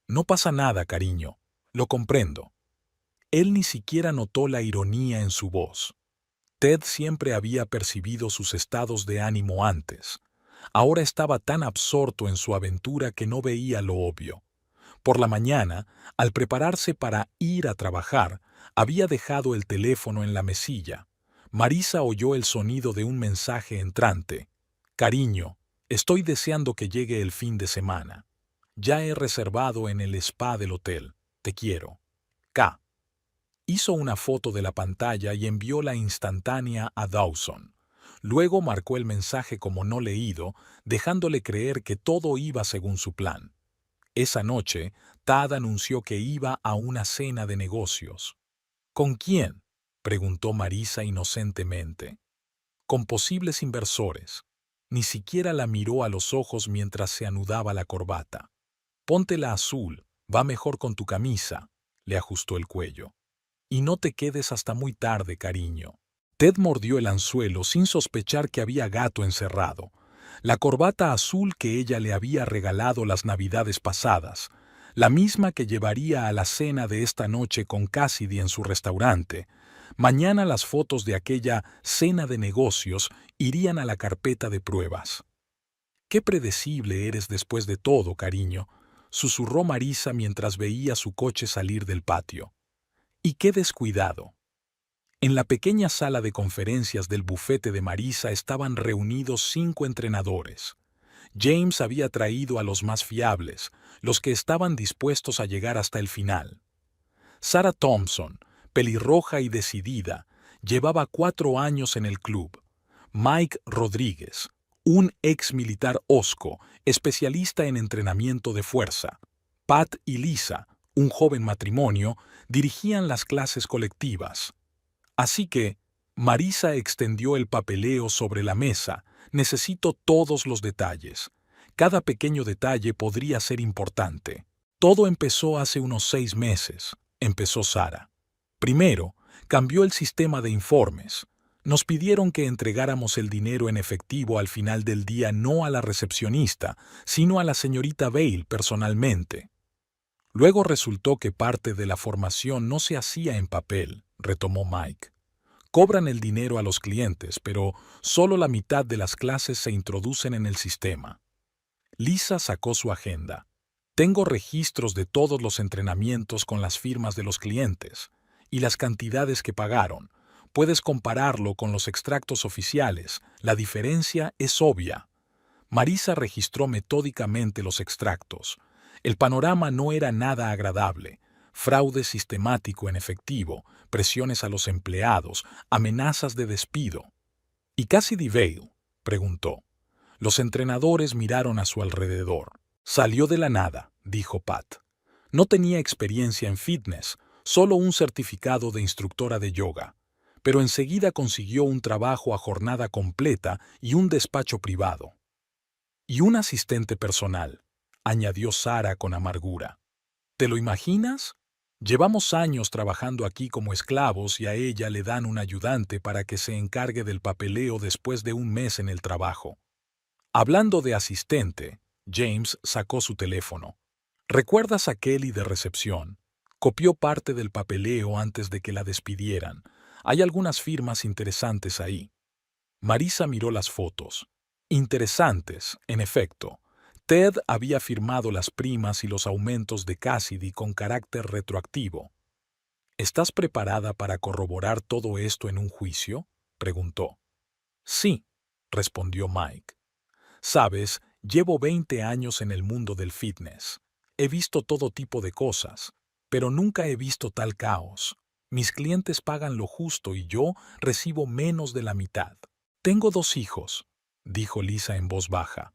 No pasa nada, cariño. Lo comprendo. Él ni siquiera notó la ironía en su voz. Ted siempre había percibido sus estados de ánimo antes. Ahora estaba tan absorto en su aventura que no veía lo obvio. Por la mañana, al prepararse para ir a trabajar, había dejado el teléfono en la mesilla. Marisa oyó el sonido de un mensaje entrante. Cariño, estoy deseando que llegue el fin de semana. Ya he reservado en el spa del hotel. Te quiero. K. Hizo una foto de la pantalla y envió la instantánea a Dawson. Luego marcó el mensaje como no leído, dejándole creer que todo iba según su plan. Esa noche, Tad anunció que iba a una cena de negocios. ¿Con quién?, preguntó Marisa inocentemente. Con posibles inversores. Ni siquiera la miró a los ojos mientras se anudaba la corbata. Póntela azul, va mejor con tu camisa, le ajustó el cuello. Y no te quedes hasta muy tarde, cariño. Ted mordió el anzuelo sin sospechar que había gato encerrado. La corbata azul que ella le había regalado las navidades pasadas, la misma que llevaría a la cena de esta noche con Cassidy en su restaurante. Mañana las fotos de aquella cena de negocios irían a la carpeta de pruebas. «Qué predecible eres después de todo, cariño», susurró Marisa mientras veía su coche salir del patio. «Y qué descuidado». En la pequeña sala de conferencias del bufete de Marisa estaban reunidos 5 entrenadores. James había traído a los más fiables, los que estaban dispuestos a llegar hasta el final. Sarah Thompson, pelirroja y decidida, llevaba 4 años en el club. Mike Rodríguez, un ex militar hosco, especialista en entrenamiento de fuerza. Pat y Lisa, un joven matrimonio, dirigían las clases colectivas. Así que, Marisa extendió el papeleo sobre la mesa. Necesito todos los detalles. Cada pequeño detalle podría ser importante. Todo empezó hace unos 6 meses, empezó Sara. Primero, cambió el sistema de informes. Nos pidieron que entregáramos el dinero en efectivo al final del día no a la recepcionista, sino a la señorita Bale personalmente. Luego resultó que parte de la formación no se hacía en papel, retomó Mike. Cobran el dinero a los clientes, pero solo la mitad de las clases se introducen en el sistema. Lisa sacó su agenda. Tengo registros de todos los entrenamientos con las firmas de los clientes y las cantidades que pagaron. Puedes compararlo con los extractos oficiales. La diferencia es obvia. Marisa registró metódicamente los extractos. El panorama no era nada agradable. Fraude sistemático en efectivo, presiones a los empleados, amenazas de despido. ¿Y Cassidy Bale?, preguntó. Los entrenadores miraron a su alrededor. Salió de la nada, dijo Pat. No tenía experiencia en fitness, solo un certificado de instructora de yoga. Pero enseguida consiguió un trabajo a jornada completa y un despacho privado. Y un asistente personal, añadió Sara con amargura. ¿Te lo imaginas? Llevamos años trabajando aquí como esclavos y a ella le dan un ayudante para que se encargue del papeleo después de un mes en el trabajo. Hablando de asistente, James sacó su teléfono. ¿Recuerdas a Kelly de recepción? Copió parte del papeleo antes de que la despidieran. Hay algunas firmas interesantes ahí. Marisa miró las fotos. Interesantes, en efecto. Ted había firmado las primas y los aumentos de Cassidy con carácter retroactivo. ¿Estás preparada para corroborar todo esto en un juicio?, preguntó. Sí, respondió Mike. Sabes, llevo 20 años en el mundo del fitness. He visto todo tipo de cosas, pero nunca he visto tal caos. Mis clientes pagan lo justo y yo recibo menos de la mitad. Tengo 2 hijos, dijo Lisa en voz baja.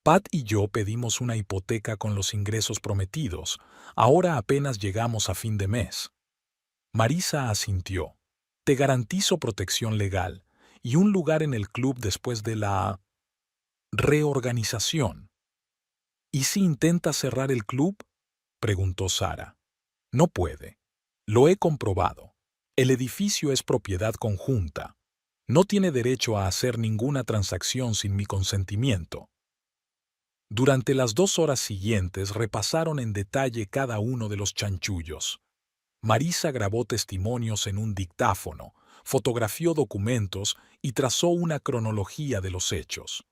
Pat y yo pedimos una hipoteca con los ingresos prometidos. Ahora apenas llegamos a fin de mes. Marisa asintió. Te garantizo protección legal y un lugar en el club después de la reorganización. ¿Y si intenta cerrar el club?, preguntó Sara. No puede. Lo he comprobado. El edificio es propiedad conjunta. No tiene derecho a hacer ninguna transacción sin mi consentimiento. Durante las 2 horas siguientes repasaron en detalle cada uno de los chanchullos. Marisa grabó testimonios en un dictáfono, fotografió documentos y trazó una cronología de los hechos.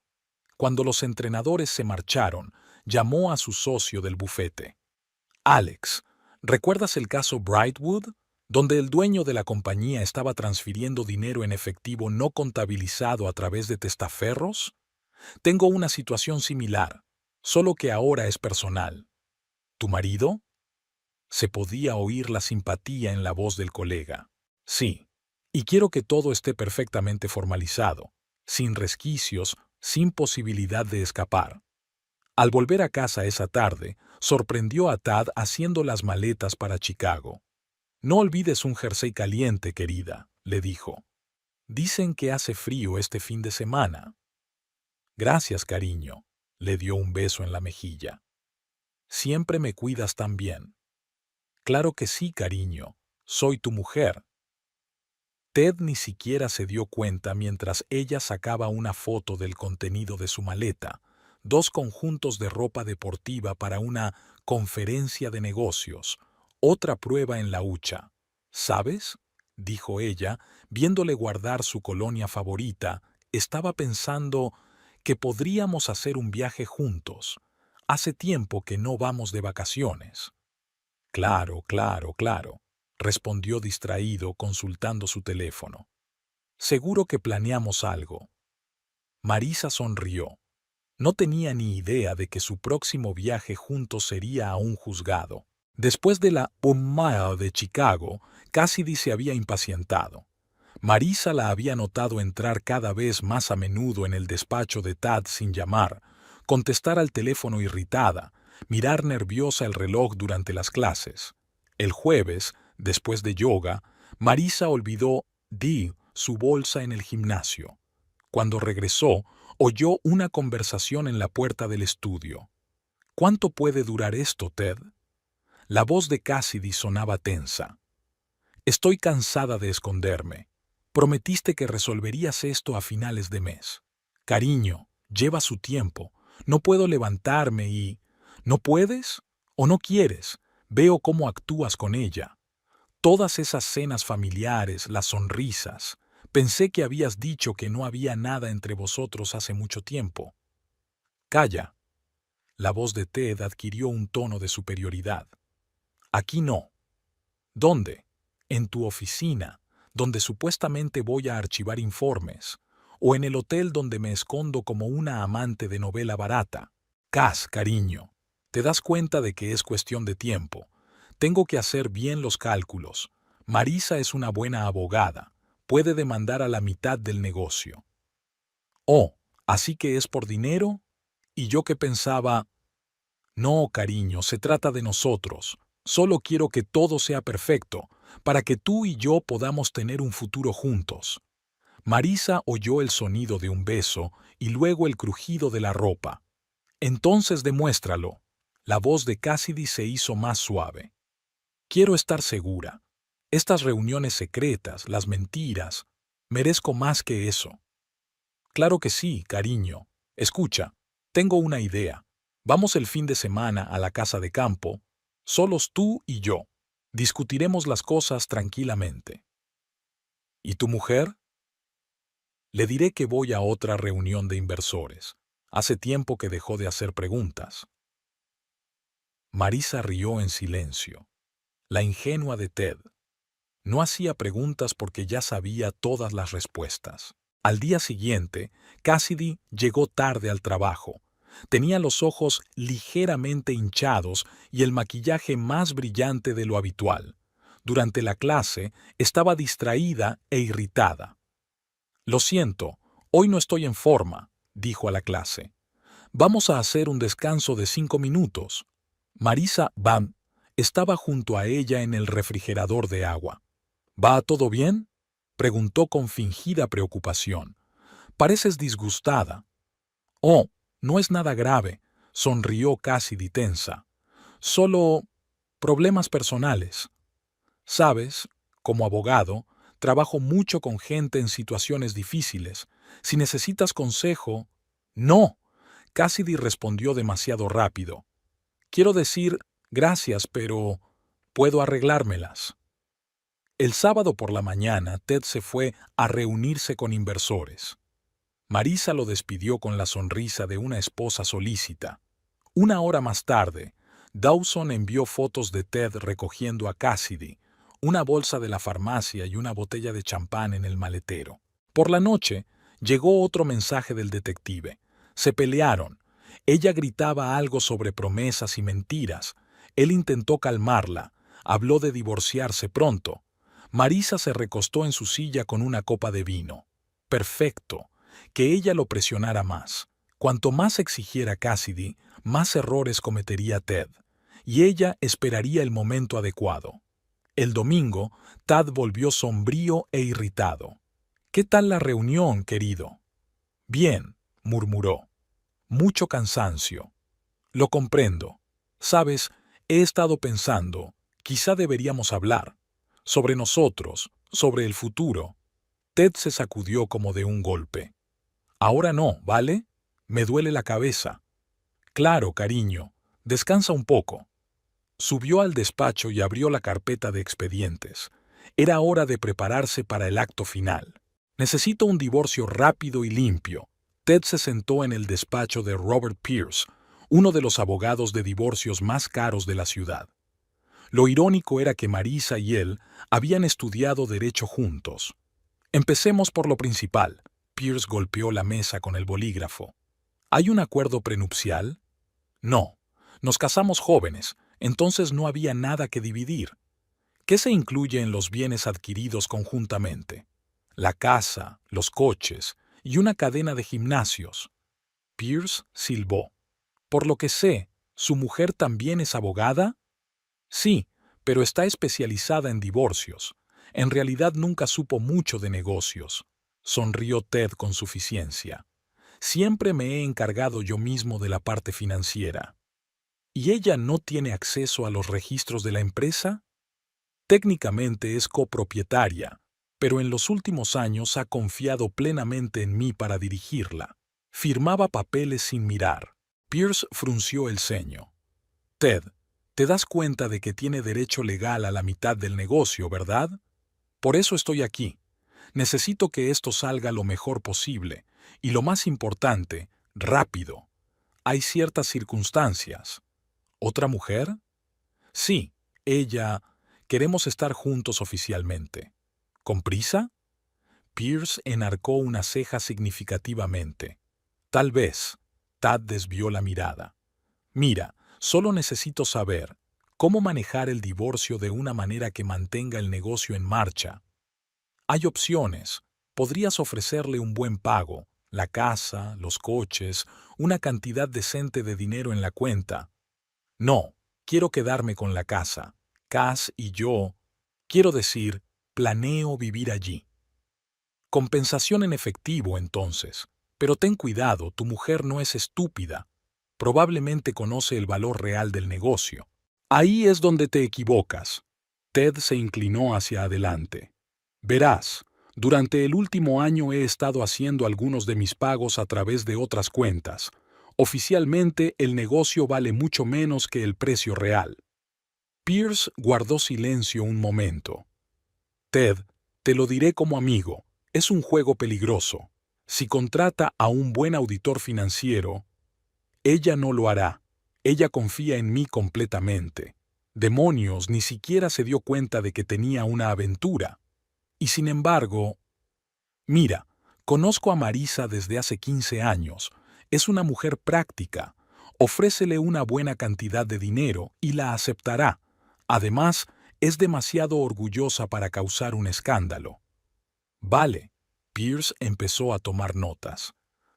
Cuando los entrenadores se marcharon, llamó a su socio del bufete. Alex, ¿recuerdas el caso Brightwood? donde el dueño de la compañía estaba transfiriendo dinero en efectivo no contabilizado a través de testaferros? Tengo una situación similar, solo que ahora es personal. ¿Tu marido? Se podía oír la simpatía en la voz del colega. Sí, y quiero que todo esté perfectamente formalizado, sin resquicios, sin posibilidad de escapar. Al volver a casa esa tarde, sorprendió a Tad haciendo las maletas para Chicago. No olvides un jersey caliente, querida, le dijo. Dicen que hace frío este fin de semana. Gracias, cariño, le dio un beso en la mejilla. Siempre me cuidas tan bien. Claro que sí, cariño, soy tu mujer. Ted ni siquiera se dio cuenta mientras ella sacaba una foto del contenido de su maleta, 2 conjuntos de ropa deportiva para una conferencia de negocios, otra prueba en la hucha. ¿Sabes?, dijo ella, viéndole guardar su colonia favorita, estaba pensando que podríamos hacer un viaje juntos. Hace tiempo que no vamos de vacaciones. Claro, claro, claro, respondió distraído consultando su teléfono. Seguro que planeamos algo. Marisa sonrió. No tenía ni idea de que su próximo viaje juntos sería a un juzgado. Después de la Mile de Chicago, Cassidy se había impacientado. Marisa la había notado entrar cada vez más a menudo en el despacho de Tad sin llamar, contestar al teléfono irritada, mirar nerviosa el reloj durante las clases. El jueves, después de yoga, Marisa olvidó su bolsa en el gimnasio. Cuando regresó, oyó una conversación en la puerta del estudio. ¿Cuánto puede durar esto, Ted? La voz de Cassidy sonaba tensa. Estoy cansada de esconderme. Prometiste que resolverías esto a finales de mes. Cariño, lleva su tiempo. No puedo levantarme y... ¿No puedes? ¿O no quieres? Veo cómo actúas con ella. Todas esas cenas familiares, las sonrisas. Pensé que habías dicho que no había nada entre vosotros hace mucho tiempo. Calla. La voz de Ted adquirió un tono de superioridad. Aquí no. ¿Dónde? En tu oficina, donde supuestamente voy a archivar informes, o en el hotel donde me escondo como una amante de novela barata. Cas, cariño, te das cuenta de que es cuestión de tiempo. Tengo que hacer bien los cálculos. Marisa es una buena abogada. Puede demandar a la mitad del negocio. Oh, ¿así que es por dinero? Y yo que pensaba... No, cariño, se trata de nosotros. Solo quiero que todo sea perfecto, para que tú y yo podamos tener un futuro juntos. Marisa oyó el sonido de un beso y luego el crujido de la ropa. Entonces demuéstralo. La voz de Cassidy se hizo más suave. Quiero estar segura. Estas reuniones secretas, las mentiras, merezco más que eso. Claro que sí, cariño. Escucha, tengo una idea. Vamos el fin de semana a la casa de campo, solos tú y yo. Discutiremos las cosas tranquilamente. ¿Y tu mujer? Le diré que voy a otra reunión de inversores. Hace tiempo que dejó de hacer preguntas. Marisa rió en silencio. La ingenua de Ted. No hacía preguntas porque ya sabía todas las respuestas. Al día siguiente, Cassidy llegó tarde al trabajo. Tenía los ojos ligeramente hinchados y el maquillaje más brillante de lo habitual. Durante la clase, estaba distraída e irritada. Lo siento, hoy no estoy en forma, dijo a la clase. Vamos a hacer un descanso de 5 minutos. Marisa Bam estaba junto a ella en el refrigerador de agua. ¿Va todo bien?, preguntó con fingida preocupación. Pareces disgustada. Oh, no es nada grave, sonrió Cassidy tensa. Solo problemas personales. Sabes, como abogado, trabajo mucho con gente en situaciones difíciles. Si necesitas consejo... No, Cassidy respondió demasiado rápido. Quiero decir, gracias, pero puedo arreglármelas. El sábado por la mañana, Ted se fue a reunirse con inversores. Marisa lo despidió con la sonrisa de una esposa solícita. 1 hora más tarde, Dawson envió fotos de Ted recogiendo a Cassidy, una bolsa de la farmacia y una botella de champán en el maletero. Por la noche, llegó otro mensaje del detective. Se pelearon. Ella gritaba algo sobre promesas y mentiras. Él intentó calmarla. Habló de divorciarse pronto. Marisa se recostó en su silla con una copa de vino. Perfecto. Que ella lo presionara más. Cuanto más exigiera Cassidy, más errores cometería Ted. Y ella esperaría el momento adecuado. El domingo, Tad volvió sombrío e irritado. «¿Qué tal la reunión, querido?» «Bien», murmuró. «Mucho cansancio». «Lo comprendo. Sabes, he estado pensando, quizá deberíamos hablar. Sobre nosotros, sobre el futuro». Ted se sacudió como de un golpe. «Ahora no, ¿vale? Me duele la cabeza». «Claro, cariño. Descansa un poco». Subió al despacho y abrió la carpeta de expedientes. Era hora de prepararse para el acto final. «Necesito un divorcio rápido y limpio». Ted se sentó en el despacho de Robert Pierce, uno de los abogados de divorcios más caros de la ciudad. Lo irónico era que Marisa y él habían estudiado derecho juntos. «Empecemos por lo principal». Pierce golpeó la mesa con el bolígrafo. «¿Hay un acuerdo prenupcial?» «No. Nos casamos jóvenes, entonces no había nada que dividir». «¿Qué se incluye en los bienes adquiridos conjuntamente?» «La casa, los coches y una cadena de gimnasios». Pierce silbó. «Por lo que sé, ¿su mujer también es abogada?» «Sí, pero está especializada en divorcios. En realidad nunca supo mucho de negocios». Sonrió Ted con suficiencia. «Siempre me he encargado yo mismo de la parte financiera». «¿Y ella no tiene acceso a los registros de la empresa?» «Técnicamente es copropietaria, pero en los últimos años ha confiado plenamente en mí para dirigirla». Firmaba papeles sin mirar. Pierce frunció el ceño. «Ted, te das cuenta de que tiene derecho legal a la mitad del negocio, ¿verdad? Por eso estoy aquí. Necesito que esto salga lo mejor posible, y lo más importante, rápido. Hay ciertas circunstancias». «¿Otra mujer?» «Sí, ella. Queremos estar juntos oficialmente». «¿Con prisa?» Pierce enarcó una ceja significativamente. «Tal vez». Tad desvió la mirada. «Mira, solo necesito saber cómo manejar el divorcio de una manera que mantenga el negocio en marcha. Hay opciones. Podrías ofrecerle un buen pago, la casa, los coches, una cantidad decente de dinero en la cuenta». «No, quiero quedarme con la casa. Cass y yo, quiero decir, planeo vivir allí». «Compensación en efectivo, entonces. Pero ten cuidado, tu mujer no es estúpida. Probablemente conoce el valor real del negocio». «Ahí es donde te equivocas». Ted se inclinó hacia adelante. «Verás, durante el último año he estado haciendo algunos de mis pagos a través de otras cuentas. Oficialmente, el negocio vale mucho menos que el precio real». Pierce guardó silencio un momento. «Ted, te lo diré como amigo, es un juego peligroso. Si contrata a un buen auditor financiero, ella no lo hará. Ella confía en mí completamente. Demonios, ni siquiera se dio cuenta de que tenía una aventura. Y sin embargo, mira, conozco a Marisa desde hace 15 años. Es una mujer práctica. Ofrécele una buena cantidad de dinero y la aceptará. Además, es demasiado orgullosa para causar un escándalo». «Vale». Pierce empezó a tomar notas.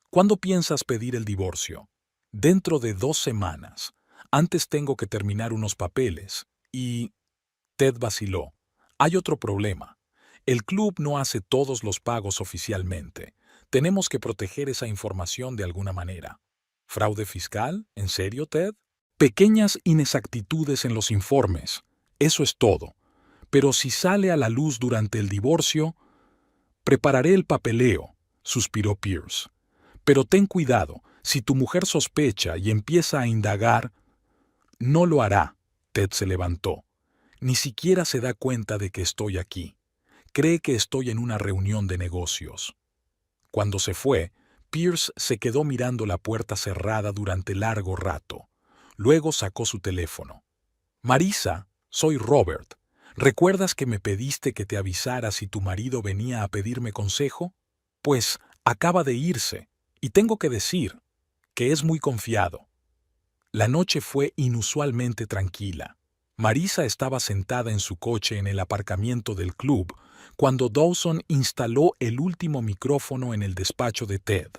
«¿Cuándo piensas pedir el divorcio?» «Dentro de 2 semanas. Antes tengo que terminar unos papeles. Y...» Ted vaciló. «Hay otro problema. El club no hace todos los pagos oficialmente. Tenemos que proteger esa información de alguna manera». «¿Fraude fiscal? ¿En serio, Ted?» «Pequeñas inexactitudes en los informes. Eso es todo. Pero si sale a la luz durante el divorcio...» «Prepararé el papeleo», suspiró Pierce. «Pero ten cuidado, si tu mujer sospecha y empieza a indagar...» «No lo hará». Ted se levantó. «Ni siquiera se da cuenta de que estoy aquí. Cree que estoy en una reunión de negocios». Cuando se fue, Pierce se quedó mirando la puerta cerrada durante largo rato. Luego sacó su teléfono. «Marisa, soy Robert. ¿Recuerdas que me pediste que te avisara si tu marido venía a pedirme consejo? Pues acaba de irse, y tengo que decir que es muy confiado. La noche fue inusualmente tranquila. Marisa estaba sentada en su coche en el aparcamiento del club cuando Dawson instaló el último micrófono en el despacho de Ted.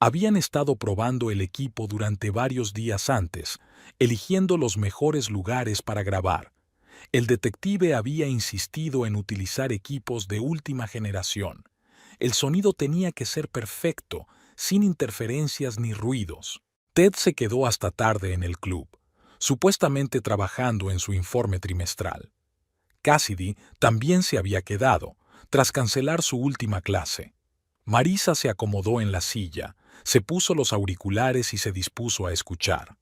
Habían estado probando el equipo durante varios días antes, eligiendo los mejores lugares para grabar. El detective había insistido en utilizar equipos de última generación. El sonido tenía que ser perfecto, sin interferencias ni ruidos. Ted se quedó hasta tarde en el club, supuestamente trabajando en su informe trimestral. Cassidy también se había quedado, tras cancelar su última clase. Marisa se acomodó en la silla, se puso los auriculares y se dispuso a escuchar.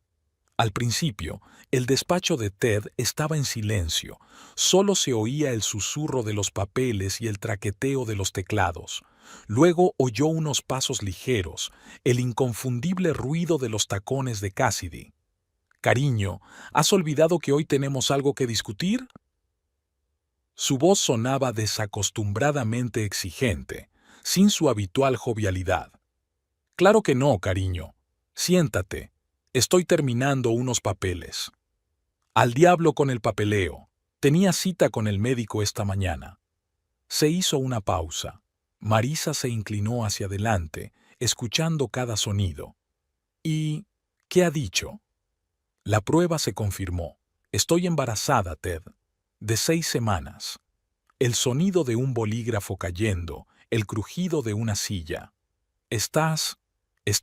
Al principio, el despacho de Ted estaba en silencio, solo se oía el susurro de los papeles y el traqueteo de los teclados. Luego oyó unos pasos ligeros, el inconfundible ruido de los tacones de Cassidy. «Cariño, ¿has olvidado que hoy tenemos algo que discutir?» Su voz sonaba desacostumbradamente exigente, sin su habitual jovialidad. «Claro que no, cariño. Siéntate. Estoy terminando unos papeles». Al diablo con el papeleo. Tenía cita con el médico esta mañana. Se hizo una pausa. Marisa se inclinó hacia adelante, escuchando cada sonido. «¿Y qué ha dicho?» La prueba se confirmó. «Estoy embarazada, Ted. De 6 semanas». El sonido de un bolígrafo cayendo, el crujido de una silla. ¿Estás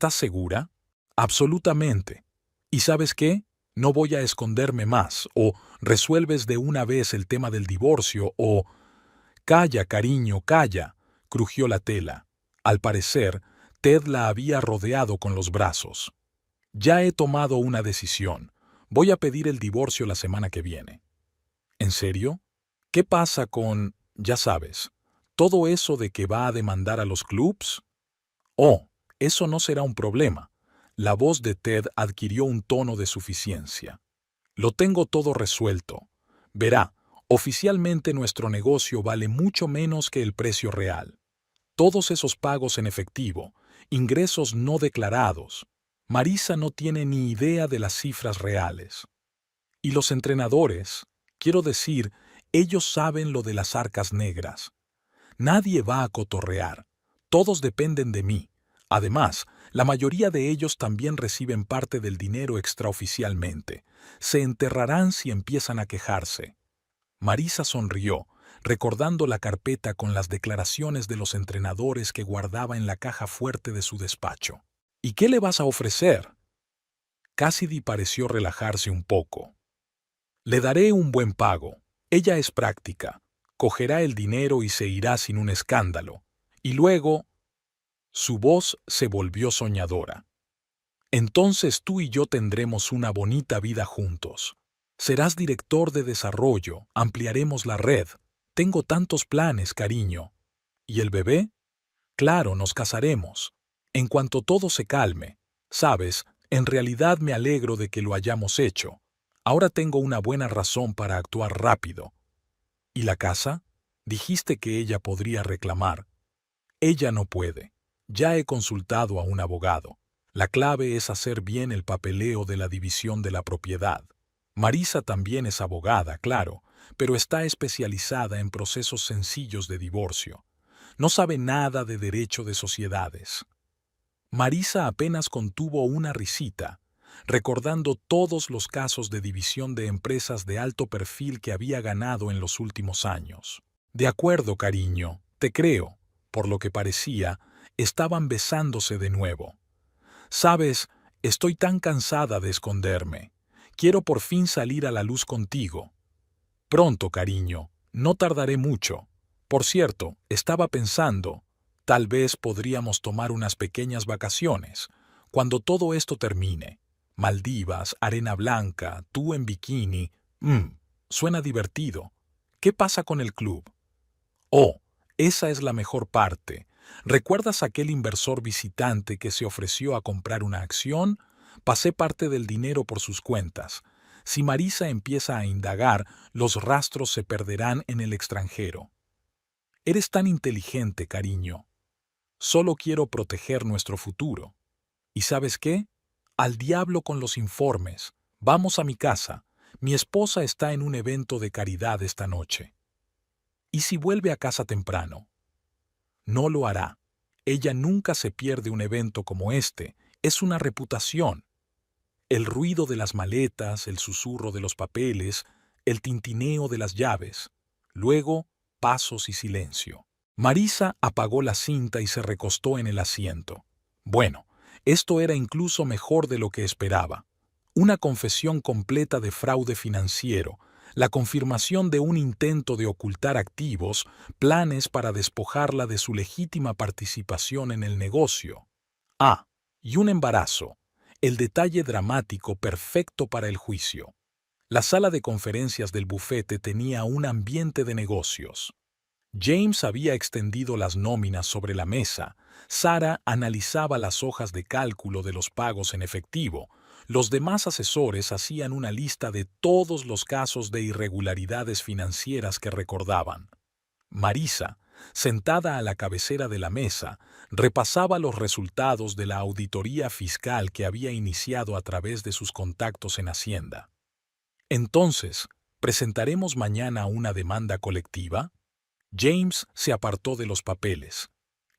segura?» «Absolutamente. ¿Y sabes qué? No voy a esconderme más, o resuelves de una vez el tema del divorcio, o...» «Calla, cariño, calla», crujió la tela. Al parecer, Ted la había rodeado con los brazos. «Ya he tomado una decisión. Voy a pedir el divorcio la semana que viene». «¿En serio? ¿Qué pasa con, ya sabes, todo eso de que va a demandar a los clubs?» «Oh, eso no será un problema». La voz de Ted adquirió un tono de suficiencia. «Lo tengo todo resuelto. Verá, oficialmente nuestro negocio vale mucho menos que el precio real. Todos esos pagos en efectivo, ingresos no declarados. Marisa no tiene ni idea de las cifras reales. Y los entrenadores, quiero decir, ellos saben lo de las arcas negras. Nadie va a cotorrear. Todos dependen de mí. Además, la mayoría de ellos también reciben parte del dinero extraoficialmente. Se enterrarán si empiezan a quejarse». Marisa sonrió, recordando la carpeta con las declaraciones de los entrenadores que guardaba en la caja fuerte de su despacho. «¿Y qué le vas a ofrecer?» Cassidy pareció relajarse un poco. «Le daré un buen pago. Ella es práctica. Cogerá el dinero y se irá sin un escándalo. Y luego...» Su voz se volvió soñadora. «Entonces tú y yo tendremos una bonita vida juntos. Serás director de desarrollo, ampliaremos la red. Tengo tantos planes, cariño. ¿Y el bebé? Claro, nos casaremos. En cuanto todo se calme. Sabes, en realidad me alegro de que lo hayamos hecho. Ahora tengo una buena razón para actuar rápido». «¿Y la casa?» «Dijiste que ella podría reclamar». «Ella no puede. Ya he consultado a un abogado. La clave es hacer bien el papeleo de la división de la propiedad. Marisa también es abogada, claro, pero está especializada en procesos sencillos de divorcio. No sabe nada de derecho de sociedades». Marisa apenas contuvo una risita, recordando todos los casos de división de empresas de alto perfil que había ganado en los últimos años. «De acuerdo, cariño, te creo». Por lo que parecía, estaban besándose de nuevo. «Sabes, estoy tan cansada de esconderme. Quiero por fin salir a la luz contigo». «Pronto, cariño, no tardaré mucho. Por cierto, estaba pensando, tal vez podríamos tomar unas pequeñas vacaciones, cuando todo esto termine. Maldivas, arena blanca, tú en bikini. Suena divertido. ¿Qué pasa con el club?» «Oh, esa es la mejor parte. ¿Recuerdas aquel inversor visitante que se ofreció a comprar una acción? Pasé parte del dinero por sus cuentas. Si Marisa empieza a indagar, los rastros se perderán en el extranjero. Eres tan inteligente, cariño. Solo quiero proteger nuestro futuro. ¿Y sabes qué? Al diablo con los informes. Vamos a mi casa. Mi esposa está en un evento de caridad esta noche. ¿Y si vuelve a casa temprano? No lo hará. Ella nunca se pierde un evento como este. Es una reputación. El ruido de las maletas, el susurro de los papeles, el tintineo de las llaves. Luego, pasos y silencio. Marisa apagó la cinta y se recostó en el asiento. Bueno, esto era incluso mejor de lo que esperaba. Una confesión completa de fraude financiero, la confirmación de un intento de ocultar activos, planes para despojarla de su legítima participación en el negocio. Ah, y un embarazo, el detalle dramático perfecto para el juicio. La sala de conferencias del bufete tenía un ambiente de negocios. James había extendido las nóminas sobre la mesa, Sara analizaba las hojas de cálculo de los pagos en efectivo, los demás asesores hacían una lista de todos los casos de irregularidades financieras que recordaban. Marisa, sentada a la cabecera de la mesa, repasaba los resultados de la auditoría fiscal que había iniciado a través de sus contactos en Hacienda. Entonces, ¿presentaremos mañana una demanda colectiva? James se apartó de los papeles.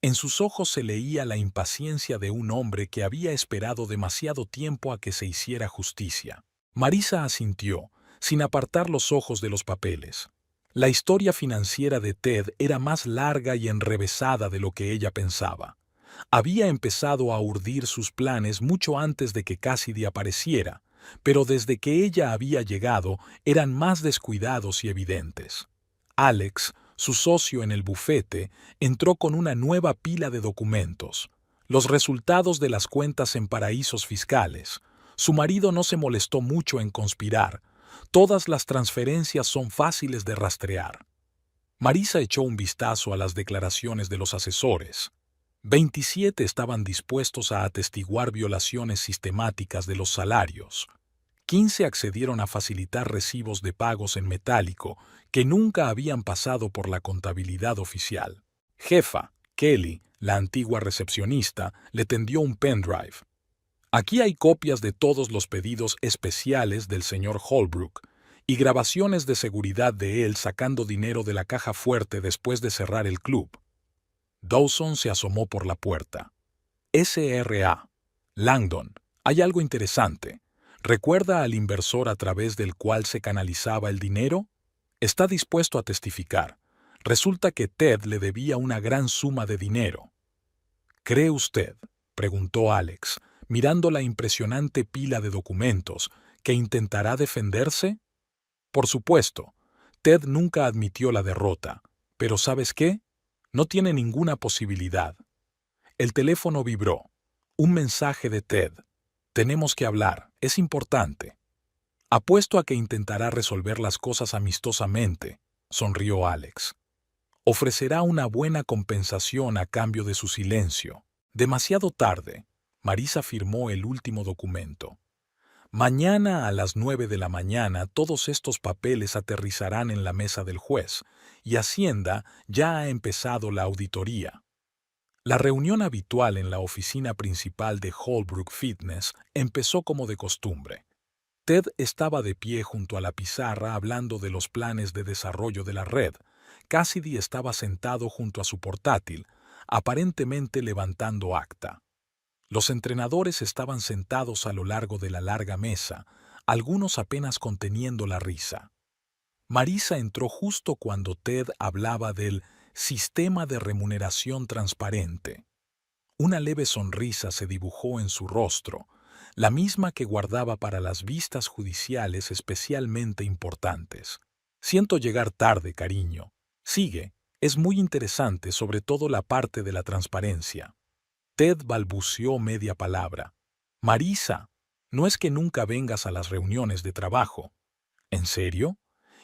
En sus ojos se leía la impaciencia de un hombre que había esperado demasiado tiempo a que se hiciera justicia. Marisa asintió, sin apartar los ojos de los papeles. La historia financiera de Ted era más larga y enrevesada de lo que ella pensaba. Había empezado a urdir sus planes mucho antes de que Cassidy apareciera, pero desde que ella había llegado eran más descuidados y evidentes. Alex, su socio en el bufete, entró con una nueva pila de documentos, los resultados de las cuentas en paraísos fiscales. Su marido no se molestó mucho en conspirar. Todas las transferencias son fáciles de rastrear. Marisa echó un vistazo a las declaraciones de los asesores. 27 estaban dispuestos a atestiguar violaciones sistemáticas de los salarios. 15 accedieron a facilitar recibos de pagos en metálico que nunca habían pasado por la contabilidad oficial. Jefa, Kelly, la antigua recepcionista, le tendió un pendrive. Aquí hay copias de todos los pedidos especiales del señor Holbrook y grabaciones de seguridad de él sacando dinero de la caja fuerte después de cerrar el club. Dawson se asomó por la puerta. S.R.A. Langdon, hay algo interesante. ¿Recuerda al inversor a través del cual se canalizaba el dinero? Está dispuesto a testificar. Resulta que Ted le debía una gran suma de dinero. ¿Cree usted, preguntó Alex, mirando la impresionante pila de documentos, que intentará defenderse? Por supuesto, Ted nunca admitió la derrota, pero ¿sabes qué? No tiene ninguna posibilidad. El teléfono vibró. Un mensaje de Ted. Tenemos que hablar, es importante. Apuesto a que intentará resolver las cosas amistosamente, sonrió Alex. Ofrecerá una buena compensación a cambio de su silencio. Demasiado tarde, Marisa firmó el último documento. Mañana a las 9 de la mañana todos estos papeles aterrizarán en la mesa del juez, y Hacienda ya ha empezado la auditoría. La reunión habitual en la oficina principal de Holbrook Fitness empezó como de costumbre. Ted estaba de pie junto a la pizarra hablando de los planes de desarrollo de la red. Cassidy estaba sentado junto a su portátil, aparentemente levantando acta. Los entrenadores estaban sentados a lo largo de la larga mesa, algunos apenas conteniendo la risa. Marisa entró justo cuando Ted hablaba del sistema de remuneración transparente. Una leve sonrisa se dibujó en su rostro, la misma que guardaba para las vistas judiciales especialmente importantes. Siento llegar tarde, cariño. Sigue, es muy interesante, sobre todo la parte de la transparencia. Ted balbuceó media palabra. Marisa, no es que nunca vengas a las reuniones de trabajo. ¿En serio?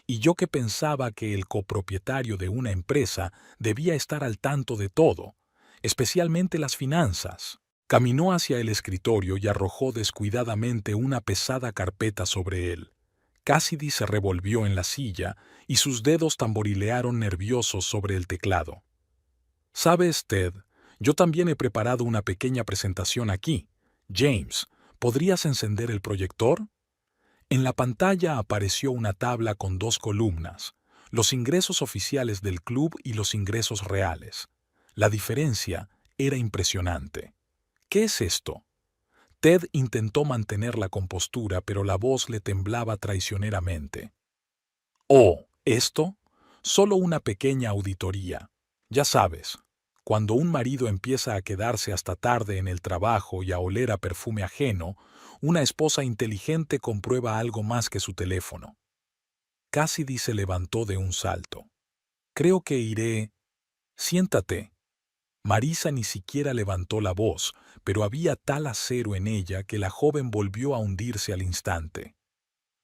Y yo que pensaba que el copropietario de una empresa debía estar al tanto de todo, especialmente las finanzas. Caminó hacia el escritorio y arrojó descuidadamente una pesada carpeta sobre él. Cassidy se revolvió en la silla y sus dedos tamborilearon nerviosos sobre el teclado. «¿Sabes, Ted? Yo también he preparado una pequeña presentación aquí. James, ¿podrías encender el proyector?» En la pantalla apareció una tabla con dos columnas, los ingresos oficiales del club y los ingresos reales. La diferencia era impresionante. «¿Qué es esto?» Ted intentó mantener la compostura, pero la voz le temblaba traicioneramente. «Oh, ¿esto? Solo una pequeña auditoría. Ya sabes, cuando un marido empieza a quedarse hasta tarde en el trabajo y a oler a perfume ajeno, una esposa inteligente comprueba algo más que su teléfono». Cassidy se levantó de un salto. «Creo que iré...» «Siéntate». Marisa ni siquiera levantó la voz, pero había tal acero en ella que la joven volvió a hundirse al instante.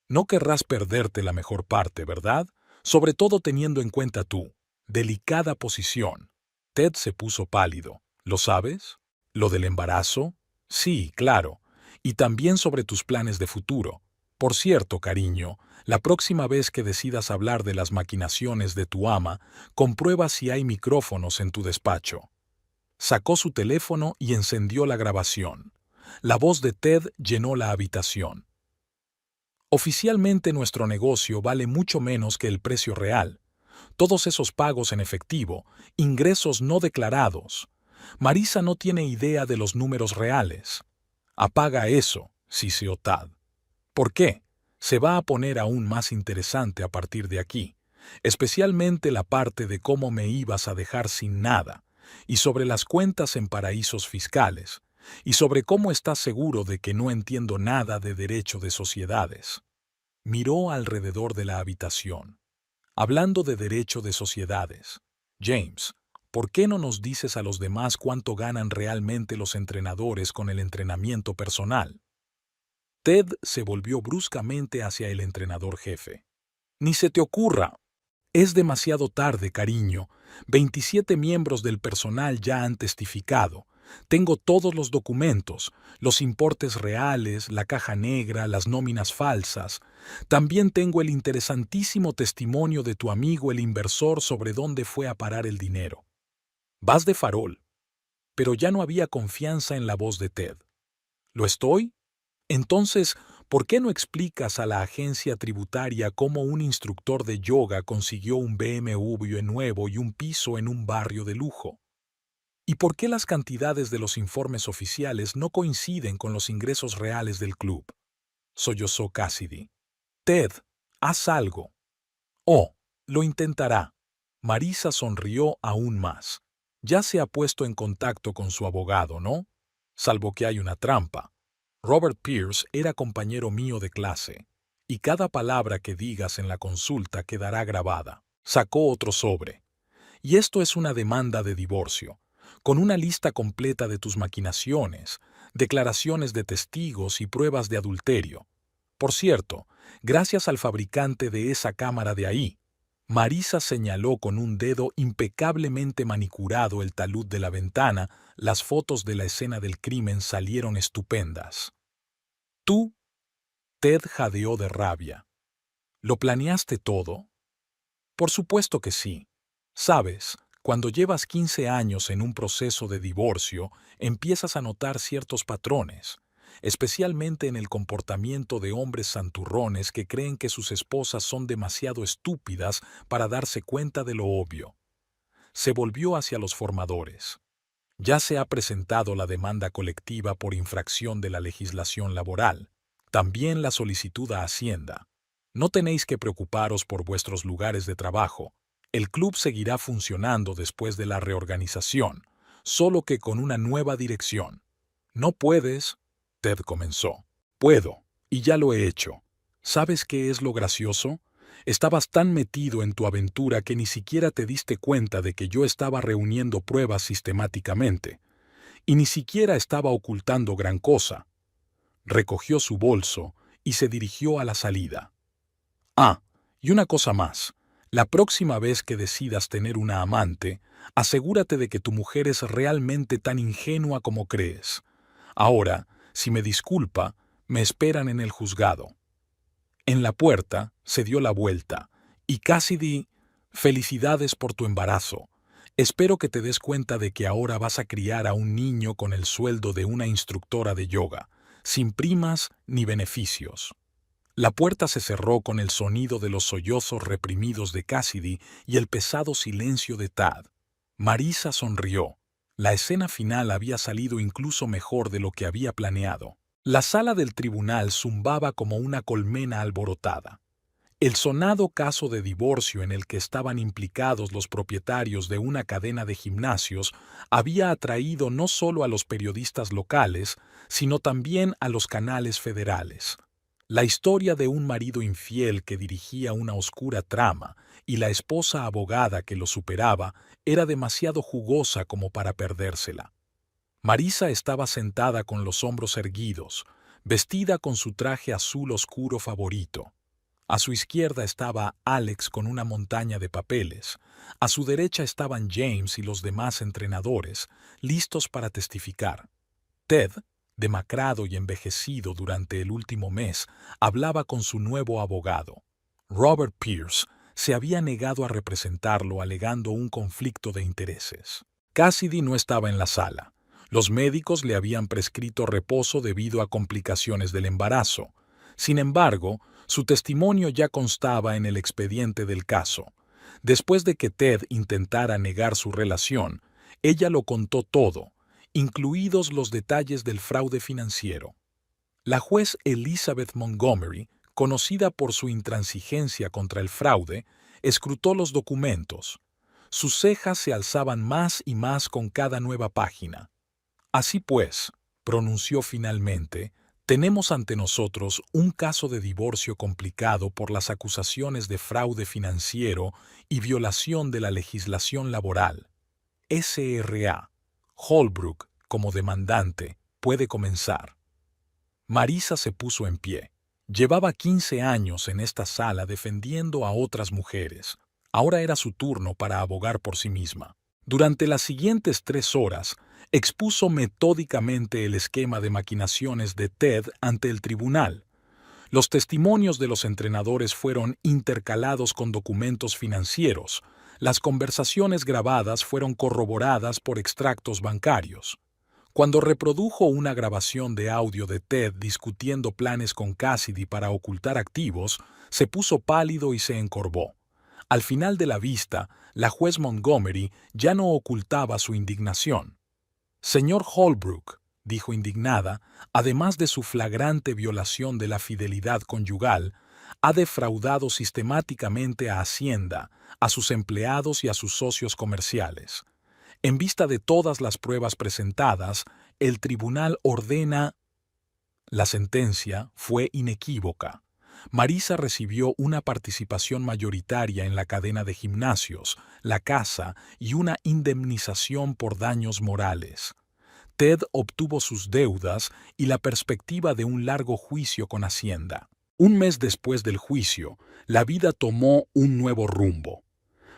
«No querrás perderte la mejor parte, ¿verdad? Sobre todo teniendo en cuenta tu delicada posición». Ted se puso pálido. «¿Lo sabes? ¿Lo del embarazo?» «Sí, claro. Y también sobre tus planes de futuro. Por cierto, cariño, la próxima vez que decidas hablar de las maquinaciones de tu ama, comprueba si hay micrófonos en tu despacho». Sacó su teléfono y encendió la grabación. La voz de Ted llenó la habitación. «Oficialmente nuestro negocio vale mucho menos que el precio real. Todos esos pagos en efectivo, ingresos no declarados. Marisa no tiene idea de los números reales. Apaga eso», siseó Tad. «¿Por qué? Se va a poner aún más interesante a partir de aquí, especialmente la parte de cómo me ibas a dejar sin nada, y sobre las cuentas en paraísos fiscales, y sobre cómo estás seguro de que no entiendo nada de derecho de sociedades». Miró alrededor de la habitación. «Hablando de derecho de sociedades, James, ¿por qué no nos dices a los demás cuánto ganan realmente los entrenadores con el entrenamiento personal?» Ted se volvió bruscamente hacia el entrenador jefe. «Ni se te ocurra. Es demasiado tarde, cariño. 27 miembros del personal ya han testificado. Tengo todos los documentos, los importes reales, la caja negra, las nóminas falsas. También tengo el interesantísimo testimonio de tu amigo el inversor sobre dónde fue a parar el dinero». «Vas de farol». Pero ya no había confianza en la voz de Ted. «¿Lo estoy? Entonces, ¿por qué no explicas a la agencia tributaria cómo un instructor de yoga consiguió un BMW nuevo y un piso en un barrio de lujo? ¿Y por qué las cantidades de los informes oficiales no coinciden con los ingresos reales del club?», sollozó Cassidy. «Ted, haz algo». «Oh, lo intentará». Marisa sonrió aún más. «Ya se ha puesto en contacto con su abogado, ¿no? Salvo que hay una trampa. Robert Pierce era compañero mío de clase, y cada palabra que digas en la consulta quedará grabada». Sacó otro sobre. «Y esto es una demanda de divorcio, con una lista completa de tus maquinaciones, declaraciones de testigos y pruebas de adulterio. Por cierto, gracias al fabricante de esa cámara de ahí». Marisa señaló con un dedo impecablemente manicurado el talud de la ventana. Las fotos de la escena del crimen salieron estupendas. «¿Tú?» Ted jadeó de rabia. «¿Lo planeaste todo?» «Por supuesto que sí. Sabes, cuando llevas 15 años en un proceso de divorcio, empiezas a notar ciertos patrones, especialmente en el comportamiento de hombres santurrones que creen que sus esposas son demasiado estúpidas para darse cuenta de lo obvio». Se volvió hacia los formadores. «Ya se ha presentado la demanda colectiva por infracción de la legislación laboral. También la solicitud a Hacienda. No tenéis que preocuparos por vuestros lugares de trabajo. El club seguirá funcionando después de la reorganización, solo que con una nueva dirección». «No puedes», Ted comenzó. «Puedo, y ya lo he hecho. ¿Sabes qué es lo gracioso? Estabas tan metido en tu aventura que ni siquiera te diste cuenta de que yo estaba reuniendo pruebas sistemáticamente. Y ni siquiera estaba ocultando gran cosa». Recogió su bolso y se dirigió a la salida. «Ah, y una cosa más. La próxima vez que decidas tener una amante, asegúrate de que tu mujer es realmente tan ingenua como crees. Ahora, si me disculpa, me esperan en el juzgado». En la puerta se dio la vuelta y Cassidy, felicidades por tu embarazo. Espero que te des cuenta de que ahora vas a criar a un niño con el sueldo de una instructora de yoga, sin primas ni beneficios. La puerta se cerró con el sonido de los sollozos reprimidos de Cassidy y el pesado silencio de Tad. Marisa sonrió. La escena final había salido incluso mejor de lo que había planeado. La sala del tribunal zumbaba como una colmena alborotada. El sonado caso de divorcio en el que estaban implicados los propietarios de una cadena de gimnasios había atraído no solo a los periodistas locales, sino también a los canales federales. La historia de un marido infiel que dirigía una oscura trama y la esposa abogada que lo superaba era demasiado jugosa como para perdérsela. Marisa estaba sentada con los hombros erguidos, vestida con su traje azul oscuro favorito. A su izquierda estaba Alex con una montaña de papeles. A su derecha estaban James y los demás entrenadores, listos para testificar. Ted, demacrado y envejecido durante el último mes, hablaba con su nuevo abogado. Robert Pierce se había negado a representarlo alegando un conflicto de intereses. Cassidy no estaba en la sala. Los médicos le habían prescrito reposo debido a complicaciones del embarazo. Sin embargo, su testimonio ya constaba en el expediente del caso. Después de que Ted intentara negar su relación, ella lo contó todo, incluidos los detalles del fraude financiero. La juez Elizabeth Montgomery, conocida por su intransigencia contra el fraude, escrutó los documentos. Sus cejas se alzaban más y más con cada nueva página. Así pues, pronunció finalmente, tenemos ante nosotros un caso de divorcio complicado por las acusaciones de fraude financiero y violación de la legislación laboral. SRA. Holbrook, como demandante, puede comenzar. Marisa se puso en pie. Llevaba 15 años en esta sala defendiendo a otras mujeres. Ahora era su turno para abogar por sí misma. Durante las siguientes 3 horas, expuso metódicamente el esquema de maquinaciones de Ted ante el tribunal. Los testimonios de los entrenadores fueron intercalados con documentos financieros. Las conversaciones grabadas fueron corroboradas por extractos bancarios. Cuando reprodujo una grabación de audio de Ted discutiendo planes con Cassidy para ocultar activos, se puso pálido y se encorvó. Al final de la vista, la juez Montgomery ya no ocultaba su indignación. «Señor Holbrook», dijo indignada, además de su flagrante violación de la fidelidad conyugal, ha defraudado sistemáticamente a Hacienda, a sus empleados y a sus socios comerciales. En vista de todas las pruebas presentadas, el tribunal ordena. La sentencia fue inequívoca. Marisa recibió una participación mayoritaria en la cadena de gimnasios, la casa y una indemnización por daños morales. Ted obtuvo sus deudas y la perspectiva de un largo juicio con Hacienda. Un mes después del juicio, la vida tomó un nuevo rumbo.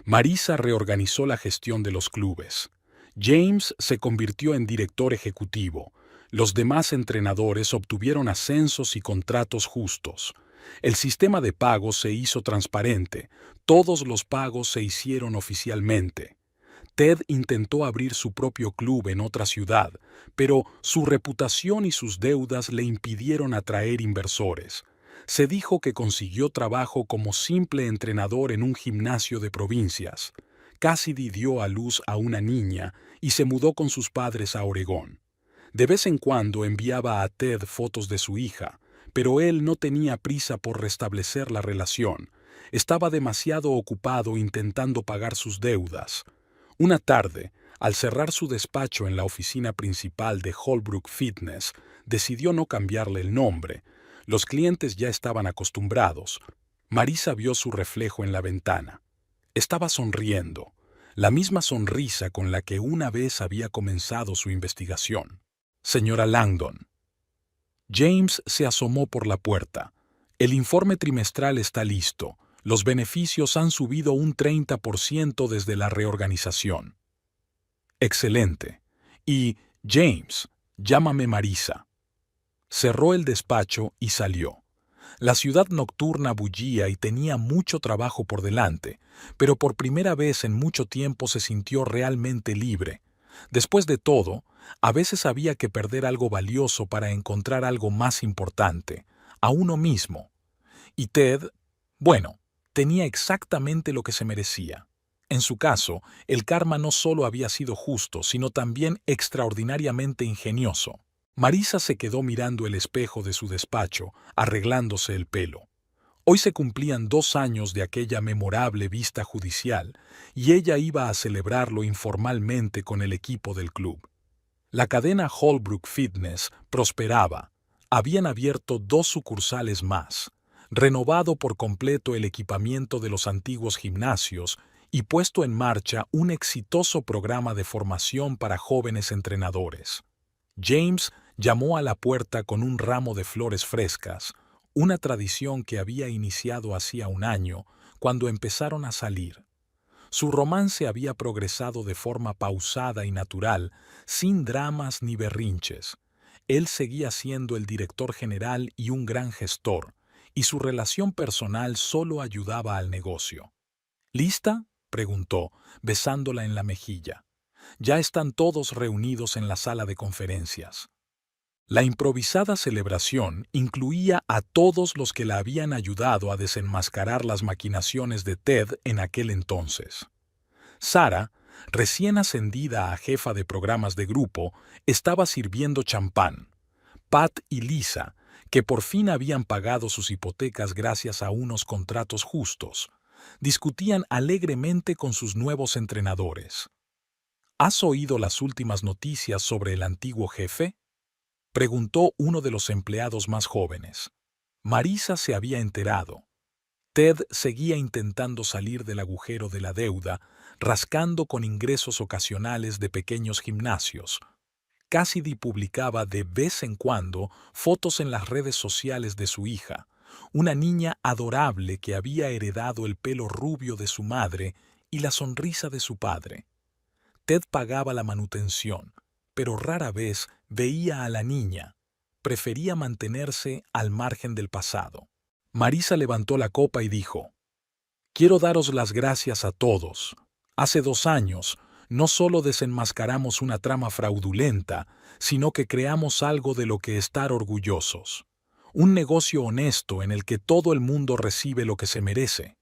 Marisa reorganizó la gestión de los clubes. James se convirtió en director ejecutivo. Los demás entrenadores obtuvieron ascensos y contratos justos. El sistema de pagos se hizo transparente. Todos los pagos se hicieron oficialmente. Ted intentó abrir su propio club en otra ciudad, pero su reputación y sus deudas le impidieron atraer inversores. Se dijo que consiguió trabajo como simple entrenador en un gimnasio de provincias. Cassidy dio a luz a una niña y se mudó con sus padres a Oregón. De vez en cuando enviaba a Ted fotos de su hija, pero él no tenía prisa por restablecer la relación. Estaba demasiado ocupado intentando pagar sus deudas. Una tarde, al cerrar su despacho en la oficina principal de Holbrook Fitness, decidió no cambiarle el nombre. Los clientes ya estaban acostumbrados. Marisa vio su reflejo en la ventana. Estaba sonriendo, la misma sonrisa con la que una vez había comenzado su investigación. «Señora Langdon». James se asomó por la puerta. «El informe trimestral está listo. Los beneficios han subido un 30% desde la reorganización». «Excelente. Y, James, llámame Marisa». Cerró el despacho y salió. La ciudad nocturna bullía y tenía mucho trabajo por delante, pero por primera vez en mucho tiempo se sintió realmente libre. Después de todo, a veces había que perder algo valioso para encontrar algo más importante, a uno mismo. Y Ted, bueno, tenía exactamente lo que se merecía. En su caso, el karma no solo había sido justo, sino también extraordinariamente ingenioso. Marisa se quedó mirando el espejo de su despacho, arreglándose el pelo. Hoy se cumplían 2 años de aquella memorable vista judicial, y ella iba a celebrarlo informalmente con el equipo del club. La cadena Holbrook Fitness prosperaba. Habían abierto 2 sucursales más, renovado por completo el equipamiento de los antiguos gimnasios y puesto en marcha un exitoso programa de formación para jóvenes entrenadores. James llamó a la puerta con un ramo de flores frescas, una tradición que había iniciado hacía un año, cuando empezaron a salir. Su romance había progresado de forma pausada y natural, sin dramas ni berrinches. Él seguía siendo el director general y un gran gestor, y su relación personal solo ayudaba al negocio. ¿Lista?, preguntó, besándola en la mejilla. Ya están todos reunidos en la sala de conferencias. La improvisada celebración incluía a todos los que la habían ayudado a desenmascarar las maquinaciones de Ted en aquel entonces. Sarah, recién ascendida a jefa de programas de grupo, estaba sirviendo champán. Pat y Lisa, que por fin habían pagado sus hipotecas gracias a unos contratos justos, discutían alegremente con sus nuevos entrenadores. ¿Has oído las últimas noticias sobre el antiguo jefe?, preguntó uno de los empleados más jóvenes. Marisa se había enterado. Ted seguía intentando salir del agujero de la deuda, rascando con ingresos ocasionales de pequeños gimnasios. Cassidy publicaba de vez en cuando fotos en las redes sociales de su hija, una niña adorable que había heredado el pelo rubio de su madre y la sonrisa de su padre. Ted pagaba la manutención, pero rara vez veía a la niña. Prefería mantenerse al margen del pasado. Marisa levantó la copa y dijo: «Quiero daros las gracias a todos. Hace 2 años, no solo desenmascaramos una trama fraudulenta, sino que creamos algo de lo que estar orgullosos. Un negocio honesto en el que todo el mundo recibe lo que se merece».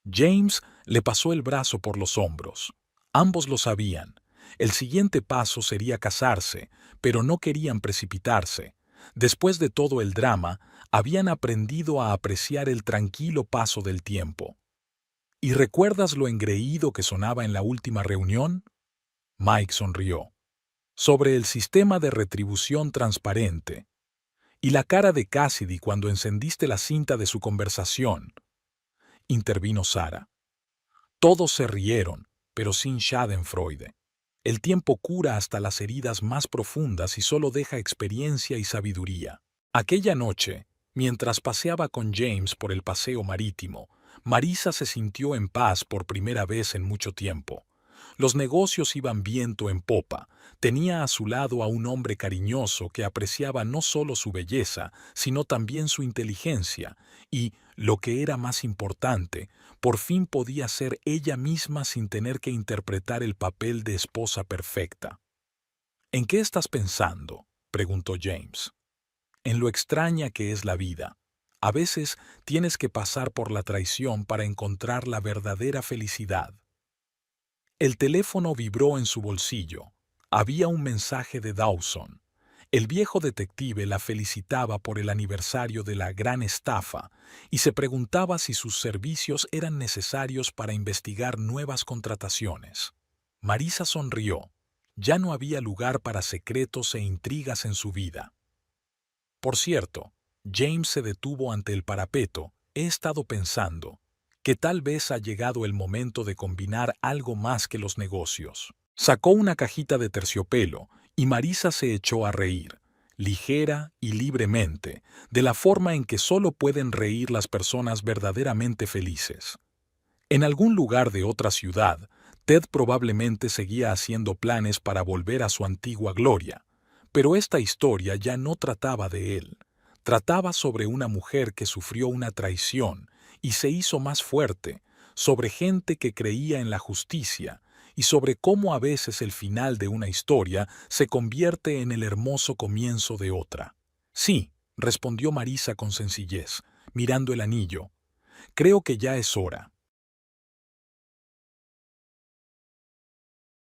James le pasó el brazo por los hombros. Ambos lo sabían. El siguiente paso sería casarse, pero no querían precipitarse. Después de todo el drama, habían aprendido a apreciar el tranquilo paso del tiempo. ¿Y recuerdas lo engreído que sonaba en la última reunión? Mike sonrió. Sobre el sistema de retribución transparente. Y la cara de Cassidy cuando encendiste la cinta de su conversación, intervino Sarah. Todos se rieron, pero sin Schadenfreude. El tiempo cura hasta las heridas más profundas y solo deja experiencia y sabiduría. Aquella noche, mientras paseaba con James por el paseo marítimo, Marisa se sintió en paz por primera vez en mucho tiempo. Los negocios iban viento en popa. Tenía a su lado a un hombre cariñoso que apreciaba no solo su belleza, sino también su inteligencia, y, lo que era más importante, por fin podía ser ella misma sin tener que interpretar el papel de esposa perfecta. ¿En qué estás pensando?, preguntó James. En lo extraña que es la vida. A veces tienes que pasar por la traición para encontrar la verdadera felicidad. El teléfono vibró en su bolsillo. Había un mensaje de Dawson. El viejo detective la felicitaba por el aniversario de la gran estafa y se preguntaba si sus servicios eran necesarios para investigar nuevas contrataciones. Marisa sonrió. Ya no había lugar para secretos e intrigas en su vida. Por cierto, James se detuvo ante el parapeto. He estado pensando que tal vez ha llegado el momento de combinar algo más que los negocios. Sacó una cajita de terciopelo y Marisa se echó a reír, ligera y libremente, de la forma en que solo pueden reír las personas verdaderamente felices. En algún lugar de otra ciudad, Ted probablemente seguía haciendo planes para volver a su antigua gloria, pero esta historia ya no trataba de él. Trataba sobre una mujer que sufrió una traición y se hizo más fuerte, sobre gente que creía en la justicia y sobre cómo a veces el final de una historia se convierte en el hermoso comienzo de otra. Sí, respondió Marisa con sencillez, mirando el anillo. Creo que ya es hora.